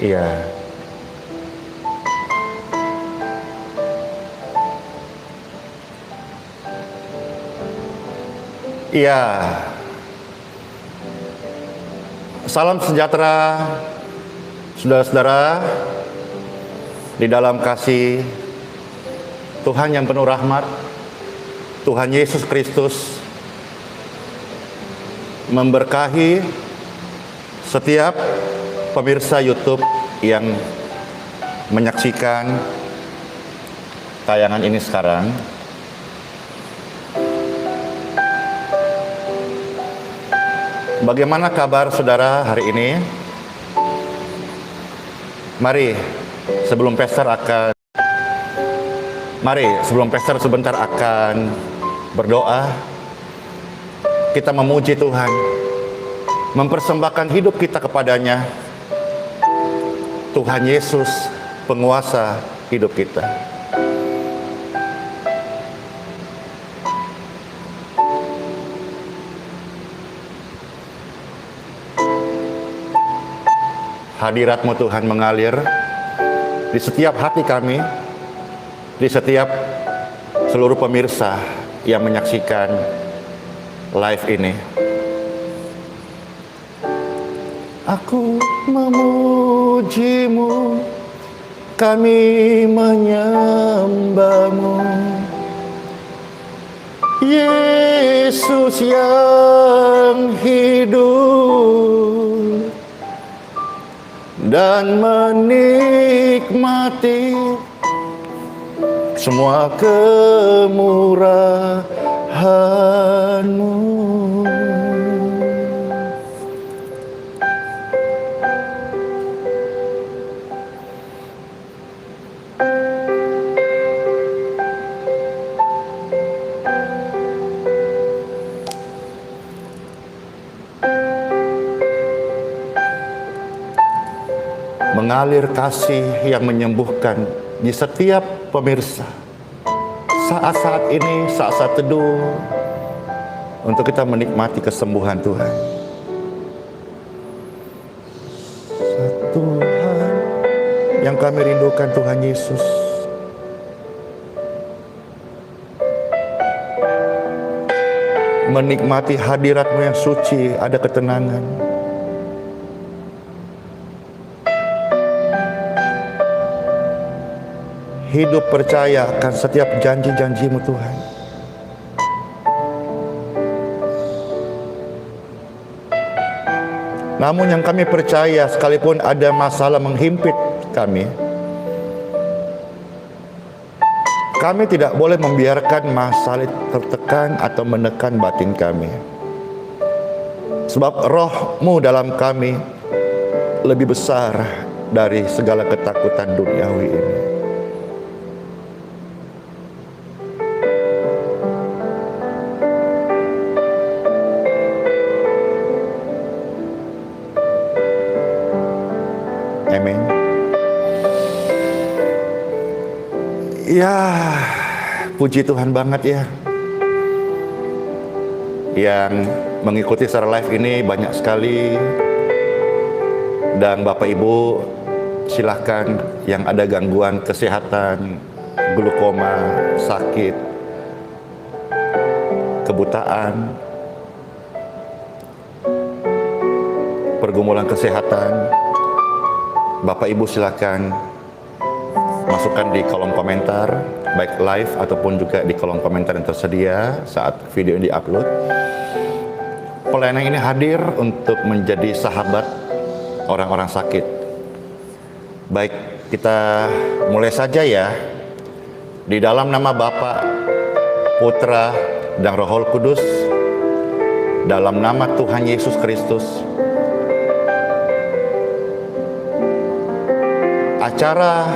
Iya. Iya. Salam sejahtera, saudara-saudara, di dalam kasih Tuhan yang penuh rahmat, Tuhan Yesus Kristus memberkahi setiap pemirsa YouTube yang menyaksikan tayangan ini sekarang. Bagaimana kabar saudara hari ini? Mari sebelum Pastor sebentar akan berdoa. Kita memuji Tuhan, mempersembahkan hidup kita kepadanya. Tuhan Yesus, penguasa hidup kita. Hadirat-Mu Tuhan mengalir di setiap hati kami, di setiap seluruh pemirsa yang menyaksikan live ini. Aku memuji-Mu, kami menyembah-Mu, Yesus yang hidup, dan menikmati semua kemurahan-Mu. Mengalir kasih yang menyembuhkan di setiap pemirsa. Saat-saat ini, saat-saat teduh, untuk kita menikmati kesembuhan Tuhan. Tuhan yang kami rindukan, Tuhan Yesus. Menikmati hadirat-Mu yang suci, ada ketenangan. Hidup percaya akan setiap janji-janji-Mu Tuhan. Namun yang kami percaya, sekalipun ada masalah menghimpit kami tidak boleh membiarkan masalah tertekan atau menekan batin kami. Sebab Roh-Mu dalam kami lebih besar dari segala ketakutan duniawi ini. Amin. Ya, puji Tuhan banget ya. Yang mengikuti secara live ini banyak sekali. Dan Bapak Ibu, silahkan yang ada gangguan kesehatan, glukoma, sakit, kebutaan, pergumulan kesehatan, Bapak Ibu silakan masukkan di kolom komentar, baik live ataupun juga di kolom komentar yang tersedia saat video ini diupload. Pelayanan ini hadir untuk menjadi sahabat orang-orang sakit. Baik, kita mulai saja ya. Di dalam nama Bapa, Putra, dan Roh Kudus, dalam nama Tuhan Yesus Kristus, acara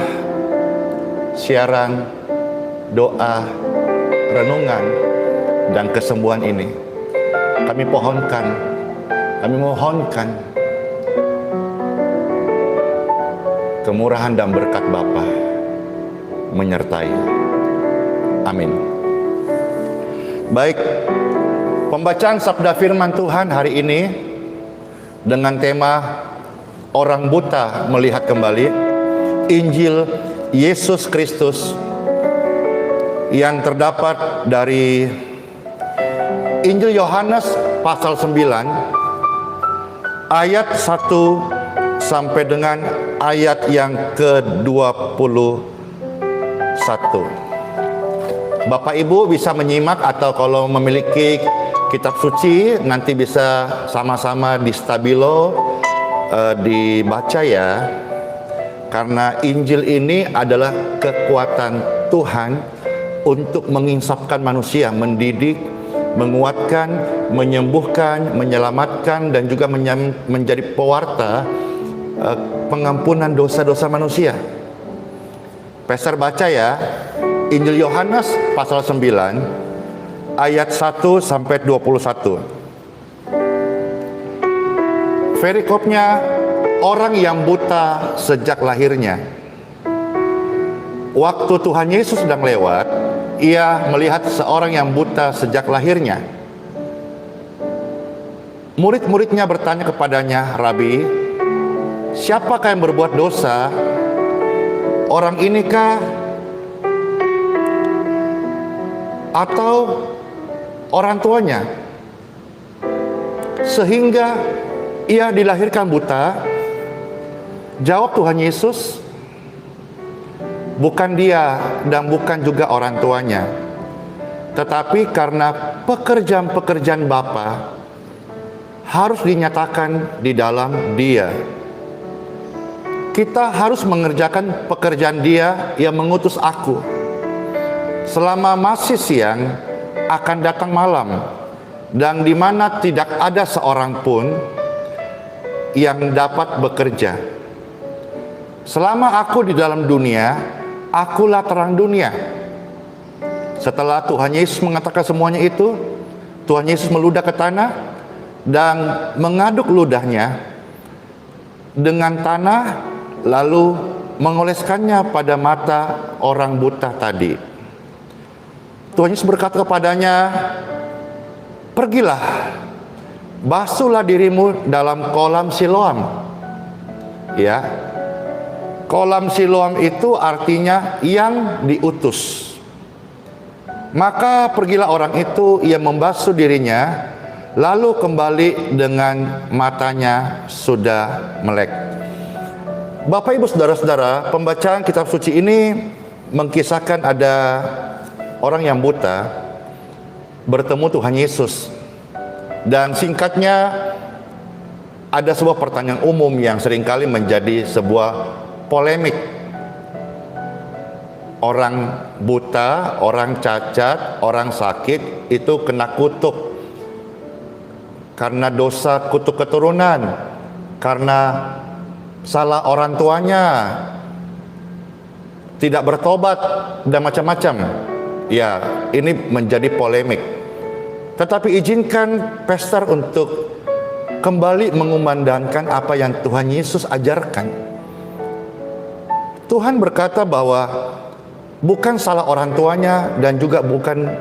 siaran, doa, renungan, dan kesembuhan ini kami mohonkan kemurahan dan berkat Bapa menyertai. Amin. Baik, pembacaan sabda firman Tuhan hari ini dengan tema orang buta melihat kembali. Injil Yesus Kristus yang terdapat dari Injil Yohanes pasal 9 ayat 1 sampai dengan ayat yang ke-21. Bapak Ibu bisa menyimak, atau kalau memiliki kitab suci nanti bisa sama-sama di stabilo dibaca ya. Karena Injil ini adalah kekuatan Tuhan untuk menginsafkan manusia, mendidik, menguatkan, menyembuhkan, menyelamatkan, dan juga menjadi pewarta pengampunan dosa-dosa manusia. Pastor baca ya, Injil Yohanes pasal 9 ayat 1 sampai 21. Perikopnya, orang yang buta sejak lahirnya. Waktu Tuhan Yesus sedang lewat, ia melihat seorang yang buta sejak lahirnya. Murid-muridnya bertanya kepadanya, "Rabi, siapakah yang berbuat dosa? Orang inikah atau orang tuanya, sehingga ia dilahirkan buta?" Jawab Tuhan Yesus, "Bukan dia dan bukan juga orang tuanya, tetapi karena pekerjaan-pekerjaan Bapa harus dinyatakan di dalam dia. Kita harus mengerjakan pekerjaan Dia yang mengutus aku. Selama masih siang akan datang malam, dan di mana tidak ada seorang pun yang dapat bekerja. Selama aku di dalam dunia, akulah terang dunia." Setelah Tuhan Yesus mengatakan semuanya itu, Tuhan Yesus meludah ke tanah dan mengaduk ludahnya dengan tanah, lalu mengoleskannya pada mata orang buta tadi. Tuhan Yesus berkata kepadanya, "Pergilah, basuhlah dirimu dalam kolam Siloam." Ya, kolam Siloam itu artinya yang diutus. Maka pergilah orang itu, ia membasuh dirinya, lalu kembali dengan matanya sudah melek. Bapak Ibu Saudara-saudara, pembacaan kitab suci ini mengkisahkan ada orang yang buta bertemu Tuhan Yesus. Dan singkatnya, ada sebuah pertanyaan umum yang seringkali menjadi sebuah polemik. Orang buta, orang cacat, orang sakit itu kena kutuk karena dosa kutuk keturunan, karena salah orang tuanya, tidak bertobat, dan macam-macam. Ya, ini menjadi polemik. Tetapi izinkan pastor untuk kembali mengumandangkan apa yang Tuhan Yesus ajarkan. Tuhan berkata bahwa bukan salah orang tuanya dan juga bukan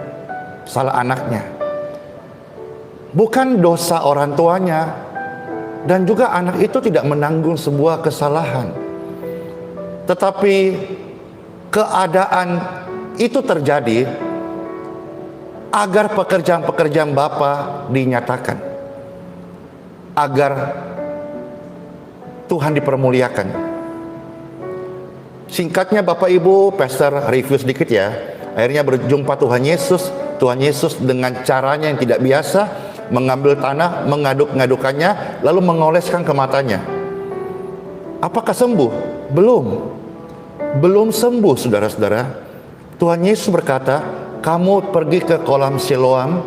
salah anaknya. Bukan dosa orang tuanya dan juga anak itu tidak menanggung sebuah kesalahan. Tetapi keadaan itu terjadi agar pekerjaan-pekerjaan Bapa dinyatakan, agar Tuhan dipermuliakan. Singkatnya Bapak Ibu, pastor review sedikit ya. Akhirnya berjumpa Tuhan Yesus. Tuhan Yesus dengan caranya yang tidak biasa mengambil tanah, mengaduk-ngadukannya, lalu mengoleskan ke matanya. Apakah sembuh? Belum sembuh, saudara-saudara. Tuhan Yesus berkata, "Kamu pergi ke kolam Siloam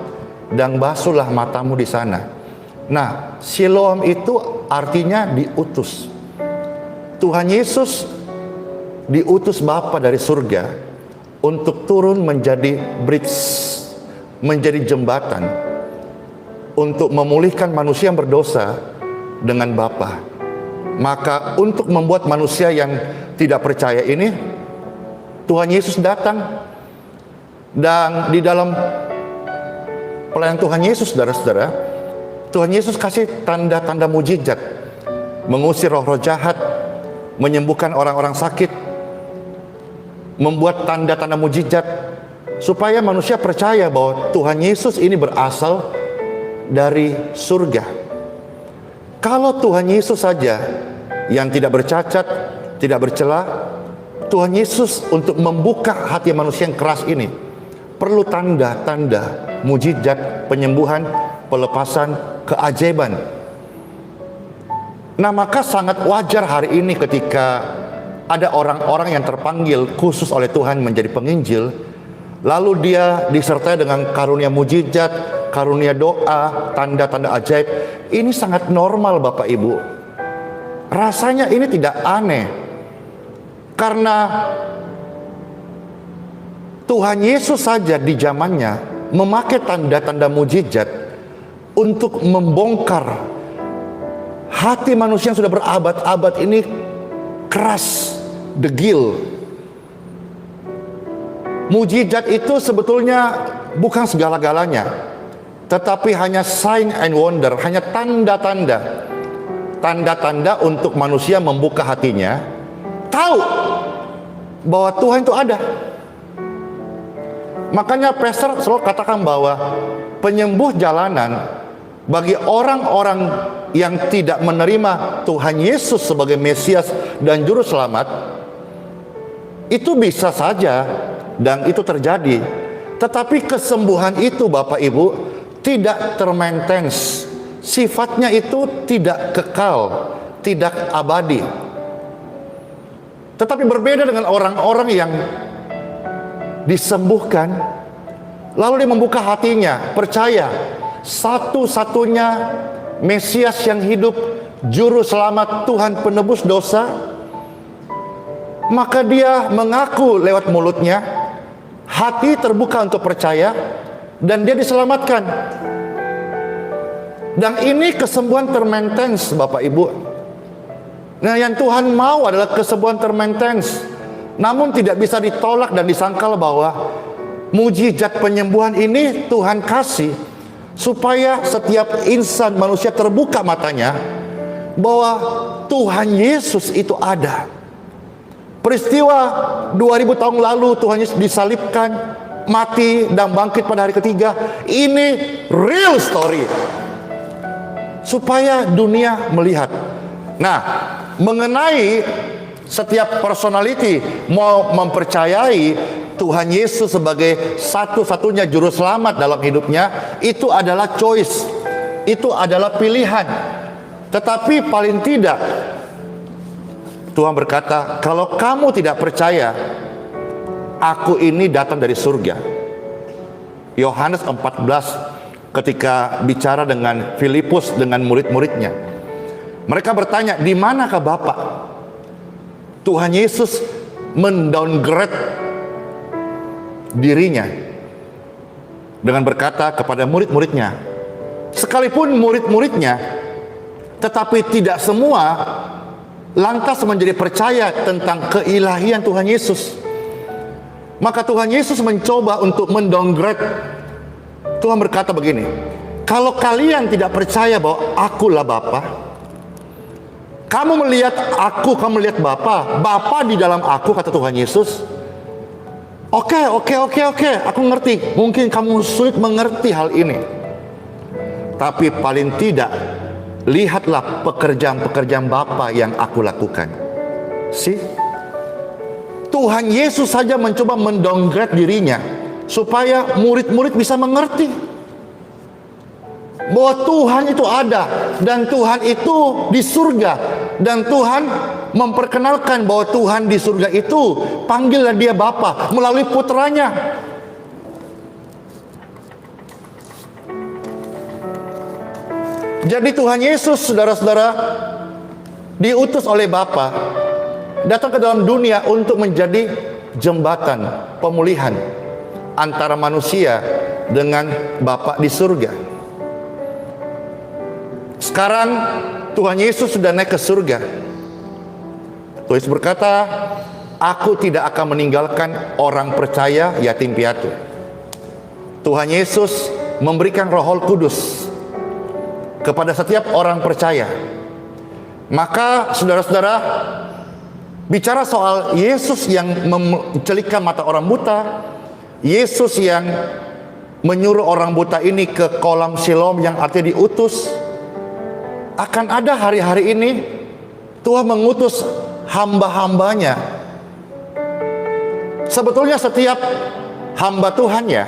dan basuhlah matamu di sana." Nah, Siloam itu artinya diutus. Tuhan Yesus diutus Bapa dari surga untuk turun menjadi bridge, menjadi jembatan untuk memulihkan manusia yang berdosa dengan Bapa. Maka untuk membuat manusia yang tidak percaya ini, Tuhan Yesus datang, dan di dalam pelayanan Tuhan Yesus, saudara-saudara, Tuhan Yesus kasih tanda-tanda mujizat. mengusir roh-roh jahat, menyembuhkan orang-orang sakit, membuat tanda-tanda mujizat, supaya manusia percaya bahwa Tuhan Yesus ini berasal dari surga. Kalau Tuhan Yesus saja yang tidak bercacat, tidak bercela, Tuhan Yesus untuk membuka hati manusia yang keras ini perlu tanda-tanda mujizat, penyembuhan, pelepasan, keajaiban. Nah, maka sangat wajar hari ini ketika ada orang-orang yang terpanggil khusus oleh Tuhan menjadi penginjil, lalu dia disertai dengan karunia mujizat, karunia doa, tanda-tanda ajaib. Ini sangat normal Bapak Ibu. Rasanya ini tidak aneh, karena Tuhan Yesus saja di zamannya memakai tanda-tanda mujizat untuk membongkar hati manusia yang sudah berabad-abad ini keras, degil. Mujizat itu sebetulnya bukan segala-galanya, tetapi hanya sign and wonder, hanya tanda-tanda. Tanda-tanda untuk manusia membuka hatinya, tahu bahwa Tuhan itu ada. Makanya pastor selalu katakan bahwa penyembuh jalanan bagi orang-orang yang tidak menerima Tuhan Yesus sebagai Mesias dan Juru Selamat, itu bisa saja dan itu terjadi. Tetapi kesembuhan itu Bapak Ibu tidak termaintains. Sifatnya itu tidak kekal, tidak abadi. Tetapi berbeda dengan orang-orang yang disembuhkan, lalu dia membuka hatinya, percaya satu-satunya Mesias yang hidup, Juru Selamat, Tuhan penebus dosa, maka dia mengaku lewat mulutnya, hati terbuka untuk percaya, dan dia diselamatkan. Dan ini kesembuhan termaintains Bapak Ibu. Nah, yang Tuhan mau adalah kesembuhan termaintains, namun tidak bisa ditolak dan disangkal bahwa mujizat penyembuhan ini Tuhan kasih supaya setiap insan manusia terbuka matanya bahwa Tuhan Yesus itu ada. Peristiwa 2000 tahun lalu Tuhan Yesus disalibkan, mati dan bangkit pada hari ketiga. Ini real story, supaya dunia melihat. Nah, mengenai setiap personality mau mempercayai Tuhan Yesus sebagai satu-satunya juru selamat dalam hidupnya, itu adalah choice, itu adalah pilihan. Tetapi paling tidak Tuhan berkata, kalau kamu tidak percaya, aku ini datang dari surga. Yohanes 14 ketika bicara dengan Filipus dengan murid-muridnya, mereka bertanya, di manakah Bapa? Tuhan Yesus mendowngrade dirinya dengan berkata kepada murid-muridnya, sekalipun murid-muridnya, tetapi tidak semua lantas menjadi percaya tentang keilahian Tuhan Yesus. Maka Tuhan Yesus mencoba untuk mendowngrade. Tuhan berkata begini, kalau kalian tidak percaya bahwa akulah Bapa, kamu melihat aku, kamu melihat Bapa, Bapa di dalam aku, kata Tuhan Yesus. Oke, aku ngerti. Mungkin kamu sulit mengerti hal ini, tapi paling tidak lihatlah pekerjaan-pekerjaan Bapa yang aku lakukan. Tuhan Yesus saja mencoba mendowngrade dirinya supaya murid-murid bisa mengerti bahwa Tuhan itu ada, dan Tuhan itu di surga, dan Tuhan memperkenalkan bahwa Tuhan di surga itu panggillah dia Bapa melalui putranya. Jadi Tuhan Yesus, saudara-saudara, diutus oleh Bapa datang ke dalam dunia untuk menjadi jembatan pemulihan antara manusia dengan Bapa di surga. Sekarang Tuhan Yesus sudah naik ke surga. Tuhan Yesus berkata, aku tidak akan meninggalkan orang percaya yatim piatu. Tuhan Yesus memberikan Roh Kudus kepada setiap orang percaya. Maka saudara-saudara, bicara soal Yesus yang mencelikkan mata orang buta, Yesus yang menyuruh orang buta ini ke kolam Siloam yang artinya diutus, akan ada hari-hari ini Tuhan mengutus hamba-hambanya. Sebetulnya setiap hamba Tuhan ya,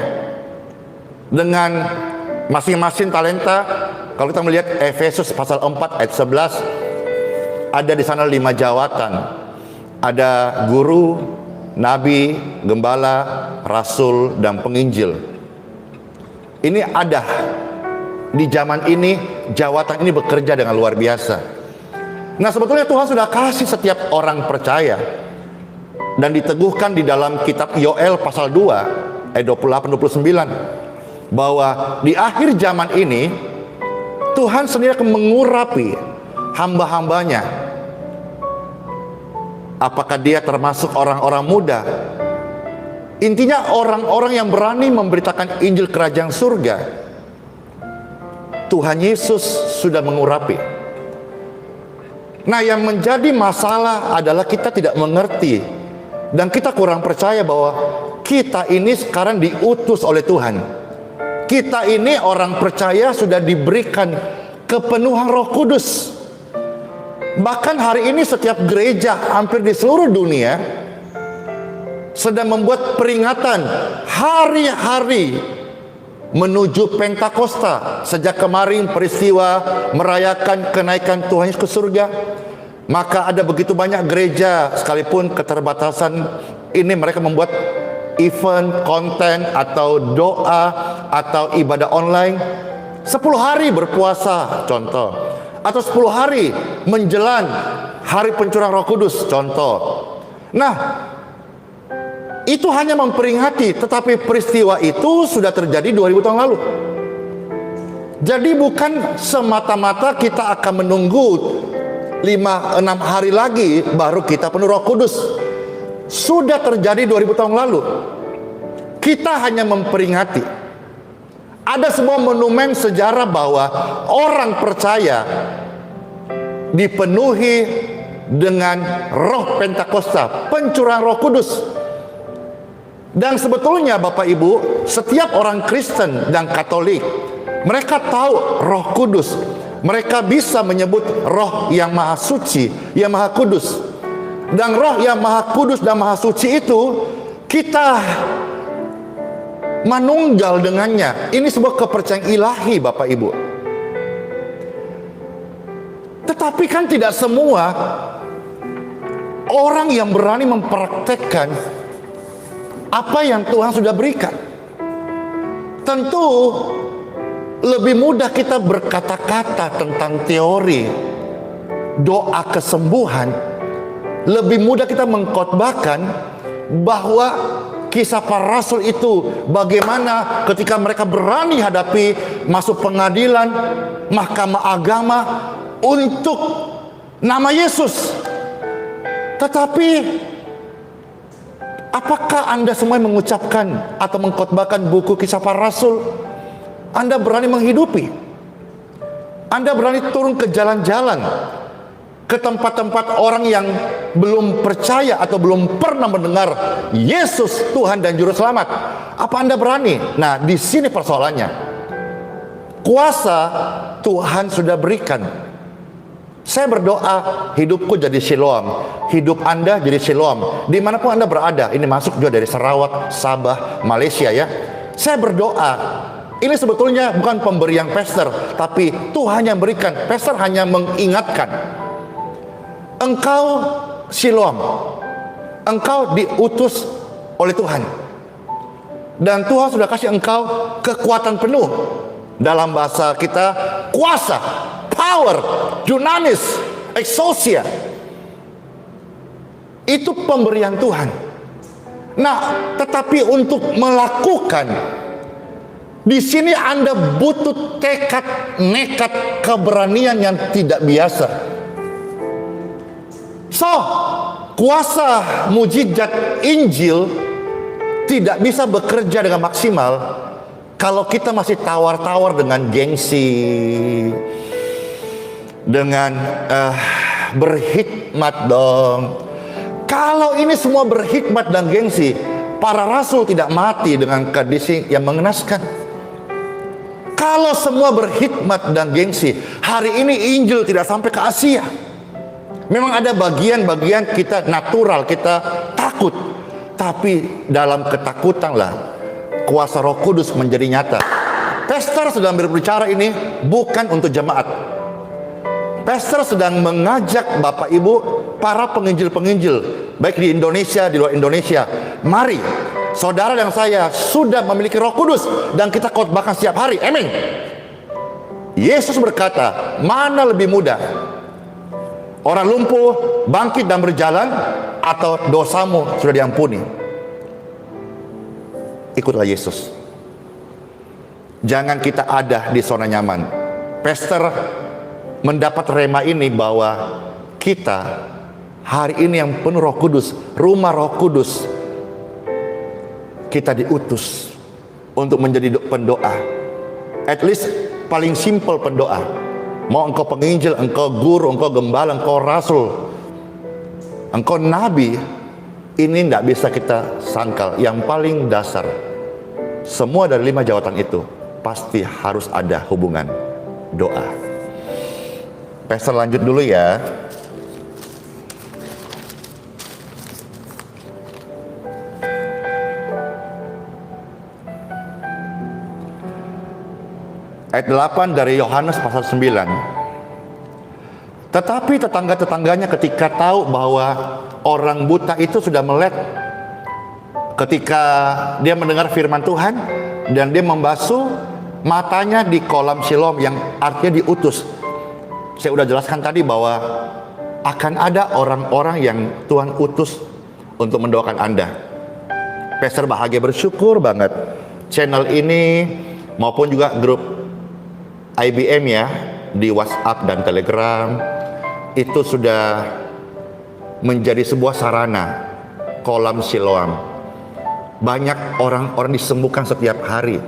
dengan masing-masing talenta. Kalau kita melihat Efesus pasal 4 ayat 11, ada di sana 5 jawatan. Ada guru, nabi, gembala, rasul, dan penginjil. Ini ada di zaman ini, jawatan ini bekerja dengan luar biasa. Nah, sebetulnya Tuhan sudah kasih setiap orang percaya, dan diteguhkan di dalam kitab Yoel pasal 2 ayat 28-29, bahwa di akhir zaman ini Tuhan sendiri akan mengurapi hamba-hambanya. Apakah dia termasuk orang-orang muda? Intinya orang-orang yang berani memberitakan Injil Kerajaan Surga. Tuhan Yesus sudah mengurapi. Nah, yang menjadi masalah adalah kita tidak mengerti, dan kita kurang percaya bahwa kita ini sekarang diutus oleh Tuhan. Kita ini orang percaya sudah diberikan kepenuhan Roh Kudus. Bahkan hari ini setiap gereja hampir di seluruh dunia sedang membuat peringatan hari-hari menuju Pentakosta. Sejak kemarin peristiwa merayakan kenaikan Tuhan Yesus ke surga, maka ada begitu banyak gereja, sekalipun keterbatasan ini, mereka membuat event, konten, atau doa, atau ibadah online 10 hari berpuasa, contoh, atau 10 hari menjelang hari pencurahan Roh Kudus, contoh. Nah, itu hanya memperingati, tetapi peristiwa itu sudah terjadi 2000 tahun lalu. Jadi bukan semata-mata kita akan menunggu 5-6 hari lagi baru kita penuh Roh Kudus. Sudah terjadi 2000 tahun lalu. Kita hanya memperingati. Ada sebuah monumen sejarah bahwa orang percaya dipenuhi dengan roh Pentakosta, pencurahan Roh Kudus. Dan sebetulnya Bapak Ibu, setiap orang Kristen dan Katolik, mereka tahu Roh Kudus. Mereka bisa menyebut roh yang maha suci, yang maha kudus. Dan roh yang maha kudus dan maha suci itu kita manunggal dengannya. Ini sebuah kepercayaan ilahi Bapak Ibu. Tetapi kan tidak semua orang yang berani mempraktekkan apa yang Tuhan sudah berikan. Tentu lebih mudah kita berkata-kata tentang teori doa kesembuhan. Lebih mudah kita mengkhotbahkan bahwa kisah para rasul itu bagaimana ketika mereka berani hadapi masuk pengadilan, mahkamah agama untuk nama Yesus. Tetapi apakah Anda semua mengucapkan atau mengkhotbahkan buku kisah para rasul? Anda berani menghidupi? Anda berani turun ke jalan-jalan, ke tempat-tempat orang yang belum percaya atau belum pernah mendengar Yesus Tuhan dan Juru Selamat? Apa Anda berani? Nah, di sini persoalannya. Kuasa Tuhan sudah berikan. Saya berdoa hidupku jadi Siloam, hidup Anda jadi Siloam. Dimanapun Anda berada, ini masuk juga dari Sarawak, Sabah, Malaysia ya. Saya berdoa, ini sebetulnya bukan pemberian pastor, tapi Tuhan yang berikan. Pastor hanya mengingatkan. Engkau Siloam, engkau diutus oleh Tuhan, dan Tuhan sudah kasih engkau kekuatan penuh. Dalam bahasa kita, kuasa, power, dunamis, exousia. Itu pemberian Tuhan. Nah, tetapi untuk melakukan, di sini Anda butuh tekad, nekat, keberanian yang tidak biasa. So, kuasa mujizat Injil tidak bisa bekerja dengan maksimal kalau kita masih tawar-tawar dengan gengsi, dengan berhikmat dong. Kalau ini semua berhikmat dan gengsi, para rasul tidak mati dengan kondisi yang mengenaskan. Kalau semua berhikmat dan gengsi, hari ini Injil tidak sampai ke Asia. Memang ada bagian-bagian kita natural, kita takut. Tapi dalam ketakutanlah kuasa Roh Kudus menjadi nyata. Pastor sedang berbicara ini bukan untuk jemaat. Pastor sedang mengajak Bapak Ibu, para penginjil-penginjil, baik di Indonesia, di luar Indonesia. Mari, saudara dan saya sudah memiliki Roh Kudus dan kita khotbahkan setiap hari. Amin. Yesus berkata, mana lebih mudah? Orang lumpuh bangkit dan berjalan, atau dosamu sudah diampuni? Ikutlah Yesus. Jangan kita ada di zona nyaman. Pastor mendapat rema ini bahwa kita hari ini yang penuh Roh Kudus, rumah Roh Kudus, kita diutus untuk menjadi pendoa. At least paling simple pendoa. Mau engkau penginjil, engkau guru, engkau gembala, engkau rasul, engkau nabi, ini tidak bisa kita sangkal. Yang paling dasar, semua dari 5 jawatan itu pasti harus ada hubungan doa. Pastor lanjut dulu ya. Ayat 8 dari Yohanes pasal 9. Tetapi tetangga-tetangganya ketika tahu bahwa orang buta itu sudah melek, ketika dia mendengar firman Tuhan dan dia membasuh matanya di kolam Siloam, yang artinya diutus. Saya udah jelaskan tadi bahwa akan ada orang-orang yang Tuhan utus untuk mendoakan Anda. Pastor bahagia bersyukur banget channel ini maupun juga grup IBM ya di WhatsApp dan Telegram itu sudah menjadi sebuah sarana kolam Siloam. Banyak orang-orang disembuhkan setiap hari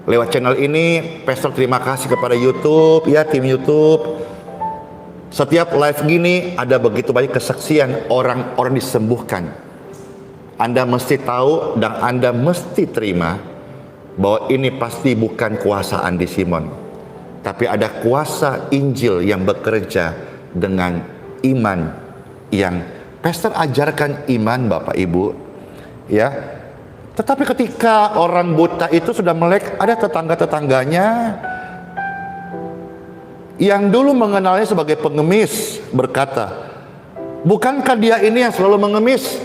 lewat channel ini. Pastor terima kasih kepada YouTube ya, tim YouTube. Setiap live gini ada begitu banyak kesaksian orang-orang disembuhkan. Anda mesti tahu dan Anda mesti terima bahwa ini pasti bukan kuasa Andi Simon, tapi ada kuasa Injil yang bekerja dengan iman yang Pastor ajarkan, iman Bapak Ibu ya. Tetapi ketika orang buta itu sudah melek, ada tetangga-tetangganya yang dulu mengenalnya sebagai pengemis berkata, bukankah dia ini yang selalu mengemis?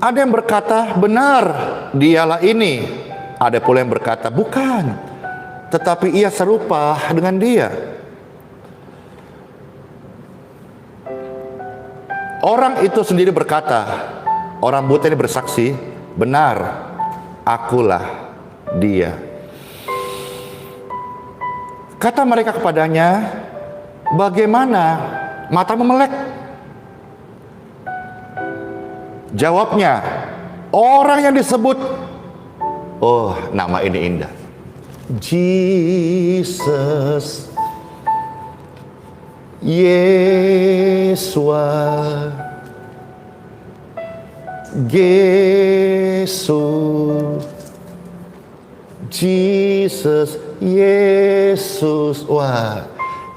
Ada yang berkata, benar, dialah ini. Ada pula yang berkata, bukan, tetapi ia serupa dengan dia. Orang itu sendiri berkata, orang buta ini bersaksi, benar, akulah dia. Kata mereka kepadanya, bagaimana matamu melek? Jawabnya, orang yang disebut, oh nama ini indah, Jesus, Yesua, Yesus, Jesus, Yesus. Wah,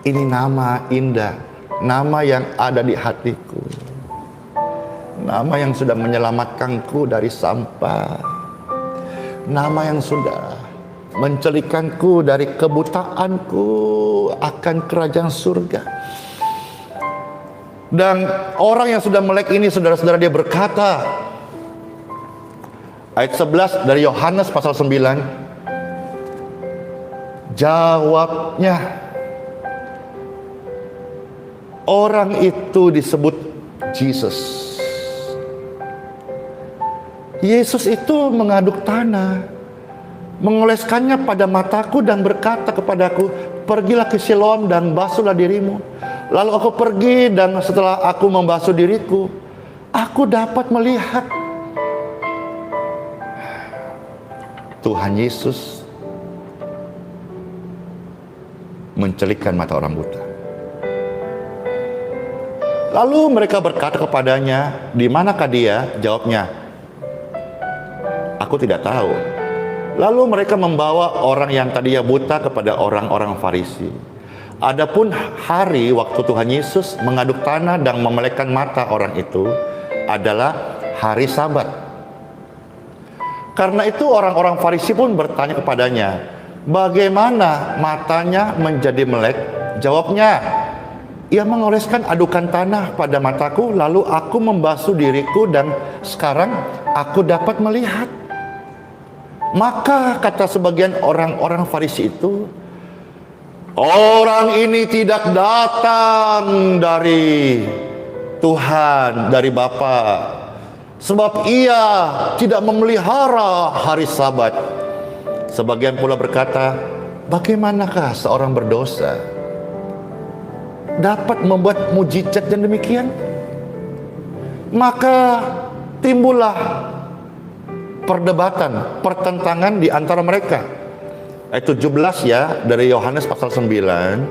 ini nama indah, nama yang ada di hatiku, nama yang sudah menyelamatkanku dari sampah, nama yang sudah mencelikanku dari kebutaanku akan kerajaan surga. Dan orang yang sudah melek ini, saudara-saudara, dia berkata, ayat 11 dari Yohanes pasal 9, jawabnya, orang itu disebut Jesus. Yesus itu mengaduk tanah, mengoleskannya pada mataku dan berkata kepadaku, pergilah ke Siloam dan basuhlah dirimu. Lalu aku pergi dan setelah aku membasuh diriku, aku dapat melihat. Tuhan Yesus mencelikkan mata orang buta. Lalu mereka berkata kepadanya, "Di manakah dia?" Jawabnya, "Aku tidak tahu." Lalu mereka membawa orang yang tadinya buta kepada orang-orang Farisi. Adapun hari waktu Tuhan Yesus mengaduk tanah dan memelekkan mata orang itu adalah hari Sabat. Karena itu orang-orang Farisi pun bertanya kepadanya, "Bagaimana matanya menjadi melek?" Jawabnya, "Ia mengoleskan adukan tanah pada mataku, lalu aku membasuh diriku dan sekarang aku dapat melihat." Maka kata sebagian orang-orang Farisi itu, "Orang ini tidak datang dari Tuhan, dari Bapa, sebab ia tidak memelihara hari Sabat." Sebagian pula berkata, "Bagaimanakah seorang berdosa dapat membuat mujizat yang demikian?" Maka timbullah perdebatan, pertentangan di antara mereka. Ayat 17 ya, dari Yohanes pasal 9.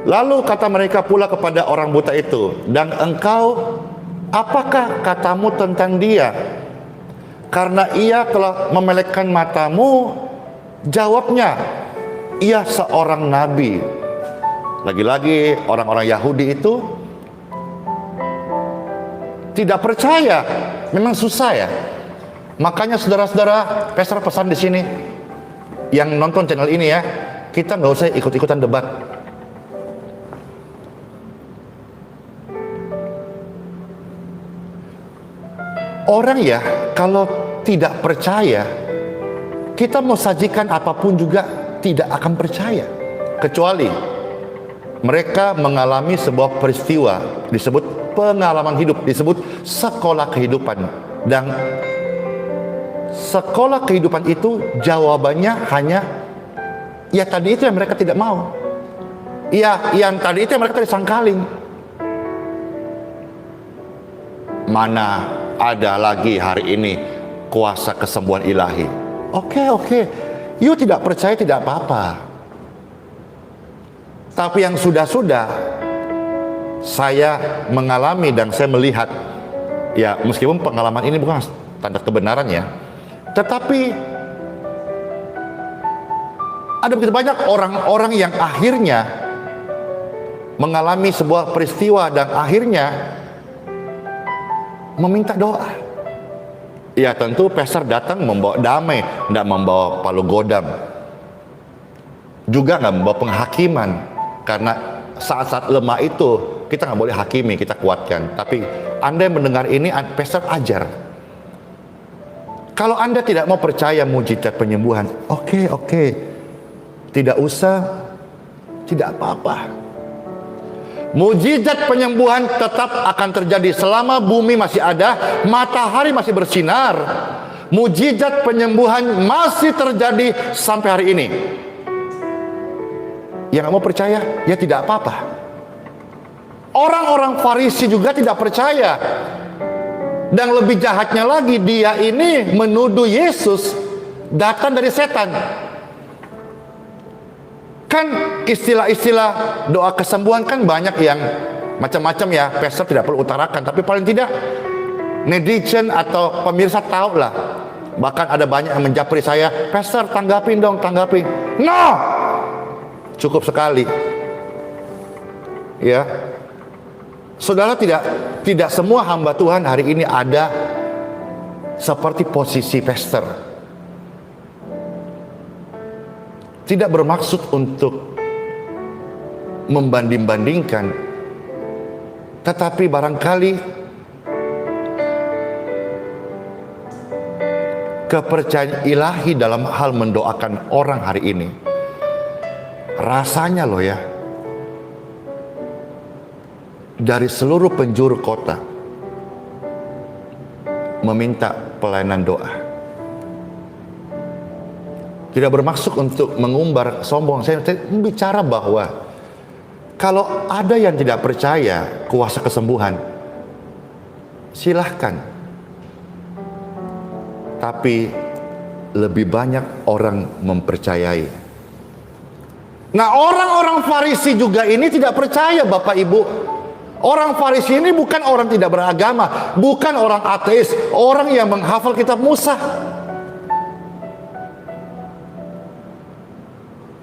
Lalu kata mereka pula kepada orang buta itu, "Dan engkau, apakah katamu tentang dia? Karena ia telah memelekkan matamu." Jawabnya, "Ia seorang nabi." Lagi-lagi orang-orang Yahudi itu tidak percaya. Memang susah ya. Makanya saudara-saudara, Pastor pesan di sini, yang nonton channel ini ya, kita nggak usah ikut-ikutan debat. Orang ya, kalau tidak percaya, kita mau sajikan apapun juga tidak akan percaya. Kecuali mereka mengalami sebuah peristiwa, disebut pengalaman hidup, disebut sekolah kehidupan. Dan sekolah kehidupan itu jawabannya hanya ya tadi itu yang mereka tidak mau. Ya yang tadi itu yang mereka tadi sangkalin. Mana ada lagi hari ini kuasa kesembuhan ilahi. Oke. You tidak percaya tidak apa-apa. Tapi yang sudah-sudah saya mengalami dan saya melihat, ya meskipun pengalaman ini bukan tanda kebenaran ya, tetapi ada begitu banyak orang-orang yang akhirnya mengalami sebuah peristiwa dan akhirnya meminta doa. Ya tentu pastor datang membawa damai, tidak membawa palu godam, juga nggak membawa penghakiman. Karena saat-saat lemah itu kita nggak boleh hakimi, kita kuatkan. Tapi Anda yang mendengar ini, pastor ajar. Kalau Anda tidak mau percaya mujizat penyembuhan, oke. Tidak usah, tidak apa-apa. Mujizat penyembuhan tetap akan terjadi selama bumi masih ada, matahari masih bersinar. Mujizat penyembuhan masih terjadi sampai hari ini. Yang nggak mau percaya, ya tidak apa-apa. Orang-orang Farisi juga tidak percaya. Dan lebih jahatnya lagi, dia ini menuduh Yesus datang dari setan. Kan istilah-istilah doa kesembuhan kan banyak yang macam-macam ya. Pastor tidak perlu utarakan, tapi paling tidak netizen atau pemirsa tahu lah. Bahkan ada banyak yang menjapri saya, "Pastor tanggapin dong, tanggapin." No, cukup sekali. Ya, saudara, tidak semua hamba Tuhan hari ini ada seperti posisi pastor. Tidak bermaksud untuk membanding-bandingkan, tetapi barangkali kepercayaan ilahi dalam hal mendoakan orang hari ini, rasanya loh ya, dari seluruh penjuru kota meminta pelayanan doa. Tidak bermaksud untuk mengumbar sombong. Saya bicara bahwa kalau ada yang tidak percaya kuasa kesembuhan, silahkan. Tapi lebih banyak orang mempercayai. Nah, orang-orang Farisi juga ini tidak percaya, Bapak Ibu. Orang Farisi ini bukan orang tidak beragama, bukan orang ateis, orang yang menghafal kitab Musa.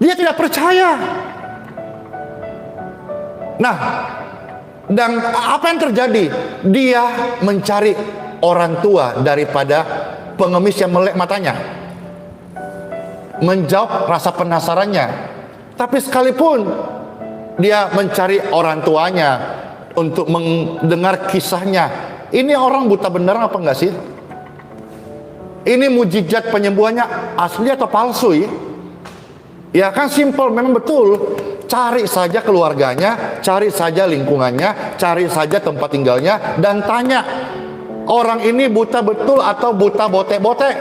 Dia tidak percaya. Nah, dan apa yang terjadi? Dia mencari orang tua daripada pengemis yang melek matanya, menjawab rasa penasarannya. Tapi sekalipun dia mencari orang tuanya untuk mendengar kisahnya, ini orang buta beneran apa enggak sih? Ini mujizat penyembuhannya asli atau palsu ya? Ya kan simple, memang betul. Cari saja keluarganya, cari saja lingkungannya, cari saja tempat tinggalnya, dan tanya, orang ini buta betul atau buta botek-botek?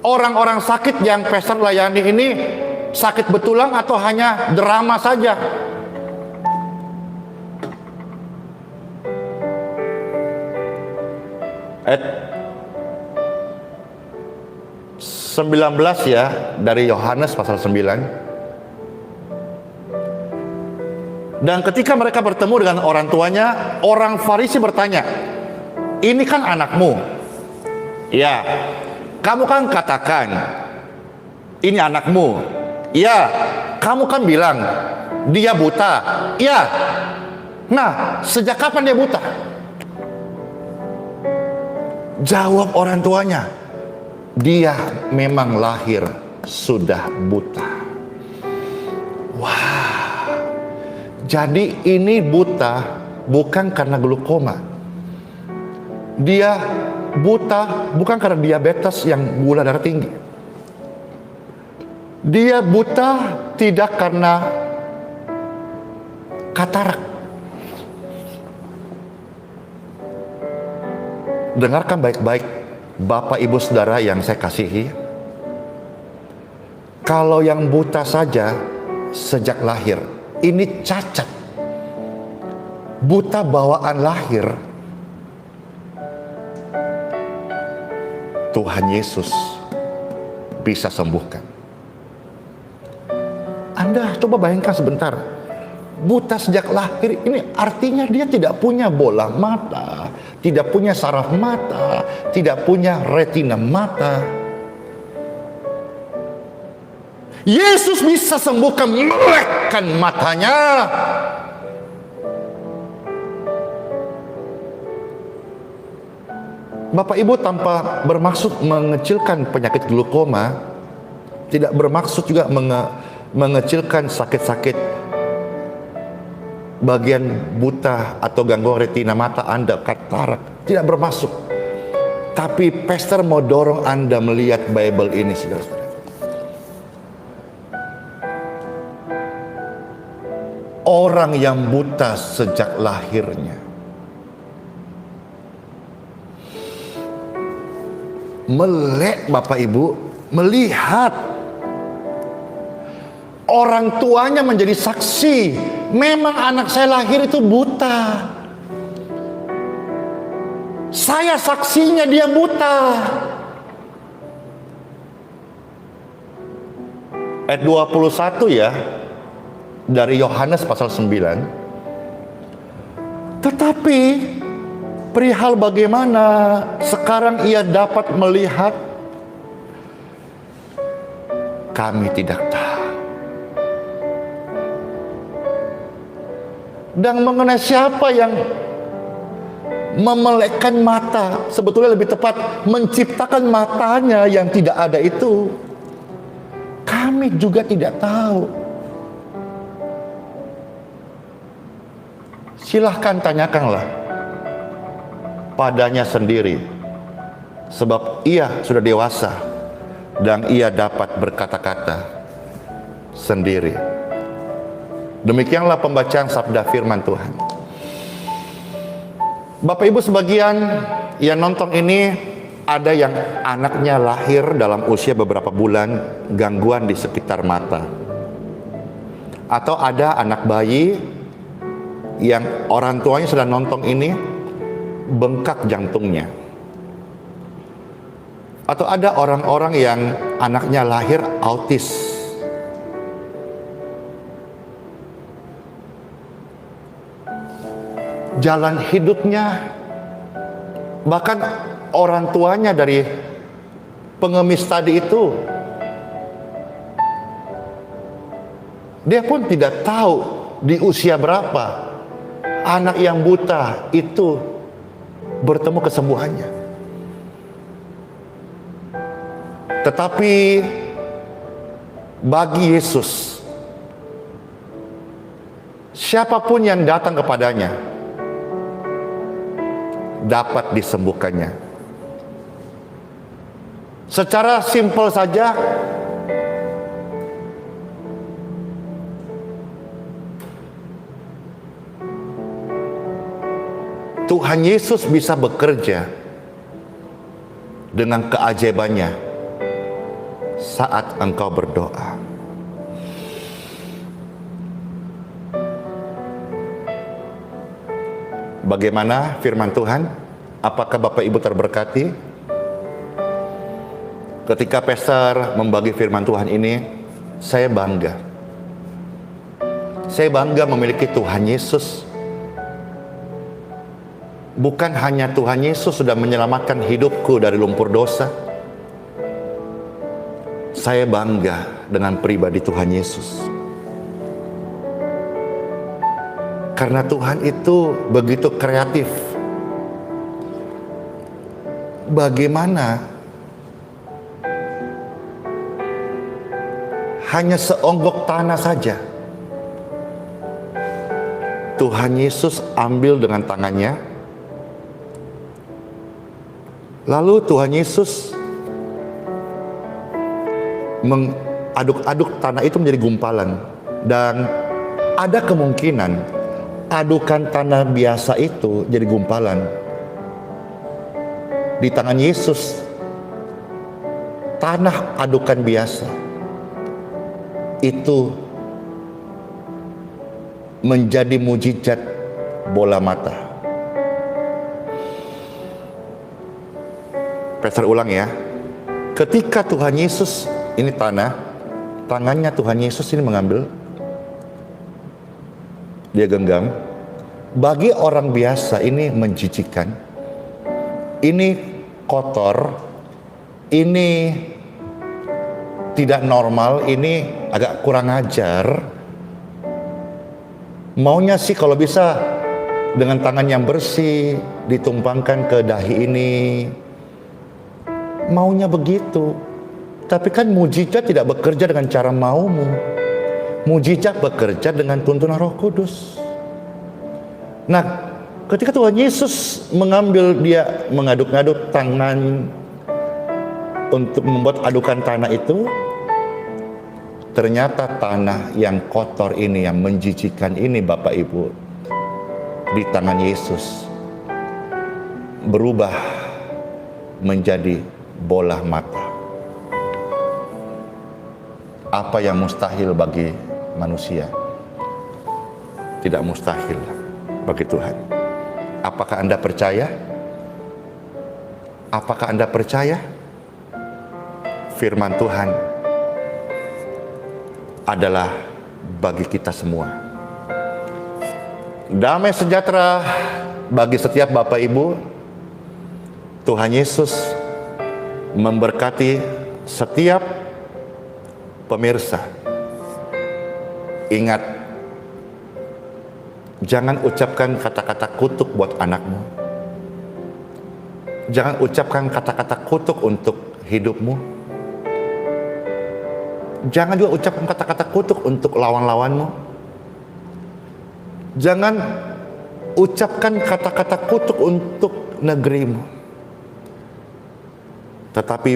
Orang-orang sakit yang pastor layani ini sakit betulan atau hanya drama saja? Ayat 19 ya, dari Yohanes pasal 9. Dan ketika mereka bertemu dengan orang tuanya, orang Farisi bertanya, "Ini kan anakmu?" "Ya." "Kamu kan katakan, ini anakmu?" "Ya." "Kamu kan bilang, dia buta?" "Ya." "Nah, sejak kapan dia buta?" Jawab orang tuanya, "Dia memang lahir sudah buta." Wah, jadi ini buta bukan karena glaukoma. Dia buta bukan karena diabetes yang gula darah tinggi. Dia buta tidak karena katarak. Dengarkan baik-baik, Bapak Ibu Saudara yang saya kasihi. Kalau yang buta saja sejak lahir, ini cacat. Buta bawaan lahir, Tuhan Yesus bisa sembuhkan. Anda coba bayangkan sebentar, buta sejak lahir, ini artinya dia tidak punya bola mata, tidak punya saraf mata, tidak punya retina mata. Yesus bisa sembuhkan, melekkan matanya. Bapak Ibu, tanpa bermaksud mengecilkan penyakit glaukoma, tidak bermaksud juga mengecilkan sakit-sakit bagian buta atau gangguan retina mata Anda, katarak, tidak bermaksud. Tapi pastor mau dorong Anda melihat Bible ini, saudara-saudara. Orang yang buta sejak lahirnya, melek, Bapak Ibu, melihat orang tuanya menjadi saksi, memang anak saya lahir itu buta. Saya saksinya dia buta. Ayat 21 ya, dari Yohanes pasal 9. Tetapi perihal bagaimana sekarang ia dapat melihat, kami tidak tahu. Dan mengenai siapa yang memelekkan mata, sebetulnya lebih tepat menciptakan matanya yang tidak ada itu, kami juga tidak tahu. Silahkan tanyakanlah padanya sendiri, sebab ia sudah dewasa dan ia dapat berkata-kata sendiri. Demikianlah pembacaan sabda firman Tuhan. Bapak Ibu sebagian yang nonton ini, ada yang anaknya lahir dalam usia beberapa bulan gangguan di sekitar mata, atau ada anak bayi yang orang tuanya sedang nonton ini bengkak jantungnya, atau ada orang-orang yang anaknya lahir autis, jalan hidupnya, bahkan orang tuanya dari pengemis tadi itu, dia pun tidak tahu di usia berapa anak yang buta itu bertemu kesembuhannya. Tetapi bagi Yesus, siapapun yang datang kepadanya dapat disembuhkannya. Secara simpel saja, Tuhan Yesus bisa bekerja dengan keajaibannya saat engkau berdoa. Bagaimana firman Tuhan? Apakah Bapak Ibu terberkati? Ketika Pastor membagi firman Tuhan ini, saya bangga. Saya bangga memiliki Tuhan Yesus. Bukan hanya Tuhan Yesus sudah menyelamatkan hidupku dari lumpur dosa. Saya bangga dengan pribadi Tuhan Yesus. Karena Tuhan itu begitu kreatif. Bagaimana hanya seonggok tanah saja Tuhan Yesus ambil dengan tangannya, lalu Tuhan Yesus mengaduk-aduk tanah itu menjadi gumpalan. Dan ada kemungkinan adukan tanah biasa itu jadi gumpalan di tangan Yesus. Tanah adukan biasa itu menjadi mujizat bola mata. Pastor ulang ya. Ketika Tuhan Yesus, ini tangannya Tuhan Yesus ini mengambil, dia genggam. Bagi orang biasa ini menjijikan, ini kotor, ini tidak normal, ini agak kurang ajar. Maunya sih kalau bisa dengan tangan yang bersih ditumpangkan ke dahi ini, maunya begitu. Tapi kan mujizat tidak bekerja dengan cara maumu. Mujizat bekerja dengan tuntunan Roh Kudus. Nah, ketika Tuhan Yesus mengambil, dia mengaduk-aduk tangan untuk membuat adukan tanah itu, ternyata tanah yang kotor ini, yang menjijikan ini Bapak Ibu, di tangan Yesus berubah menjadi bola mata. Apa yang mustahil bagi manusia tidak mustahil bagi Tuhan. Apakah Anda percaya? Apakah Anda percaya firman Tuhan adalah bagi kita semua? Damai sejahtera bagi setiap Bapak Ibu. Tuhan Yesus memberkati setiap pemirsa. Ingat, jangan ucapkan kata-kata kutuk buat anakmu. Jangan ucapkan kata-kata kutuk untuk hidupmu. Jangan juga ucapkan kata-kata kutuk untuk lawan-lawanmu. Jangan ucapkan kata-kata kutuk untuk negerimu. Tetapi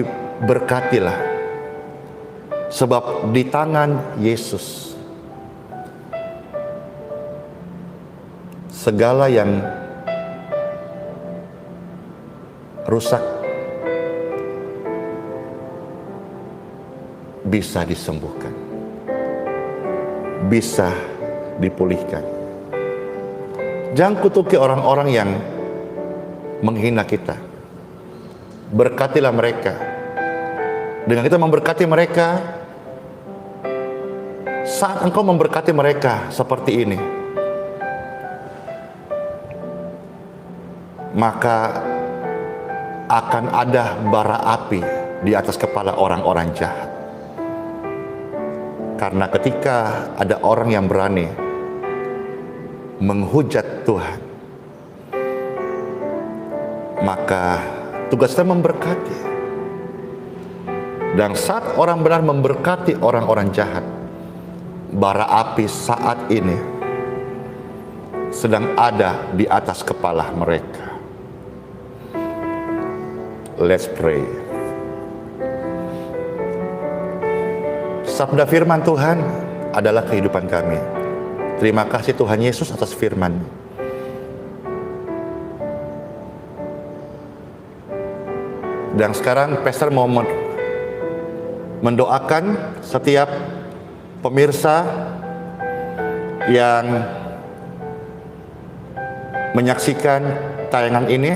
berkatilah, sebab di tangan Yesus segala yang rusak bisa disembuhkan, bisa dipulihkan. Jangan kutuki orang-orang yang menghina kita. Berkatilah mereka. Dengan kita memberkati mereka, saat engkau memberkati mereka seperti ini, maka akan ada bara api di atas kepala orang-orang jahat. Karena ketika ada orang yang berani menghujat Tuhan, maka tugasnya memberkati. Dan saat orang benar memberkati orang-orang jahat, bara api saat ini sedang ada di atas kepala mereka. Let's pray. Sabda firman Tuhan adalah kehidupan kami. Terima kasih Tuhan Yesus atas firman. Dan sekarang Pastor mau mendoakan setiap pemirsa yang menyaksikan tayangan ini,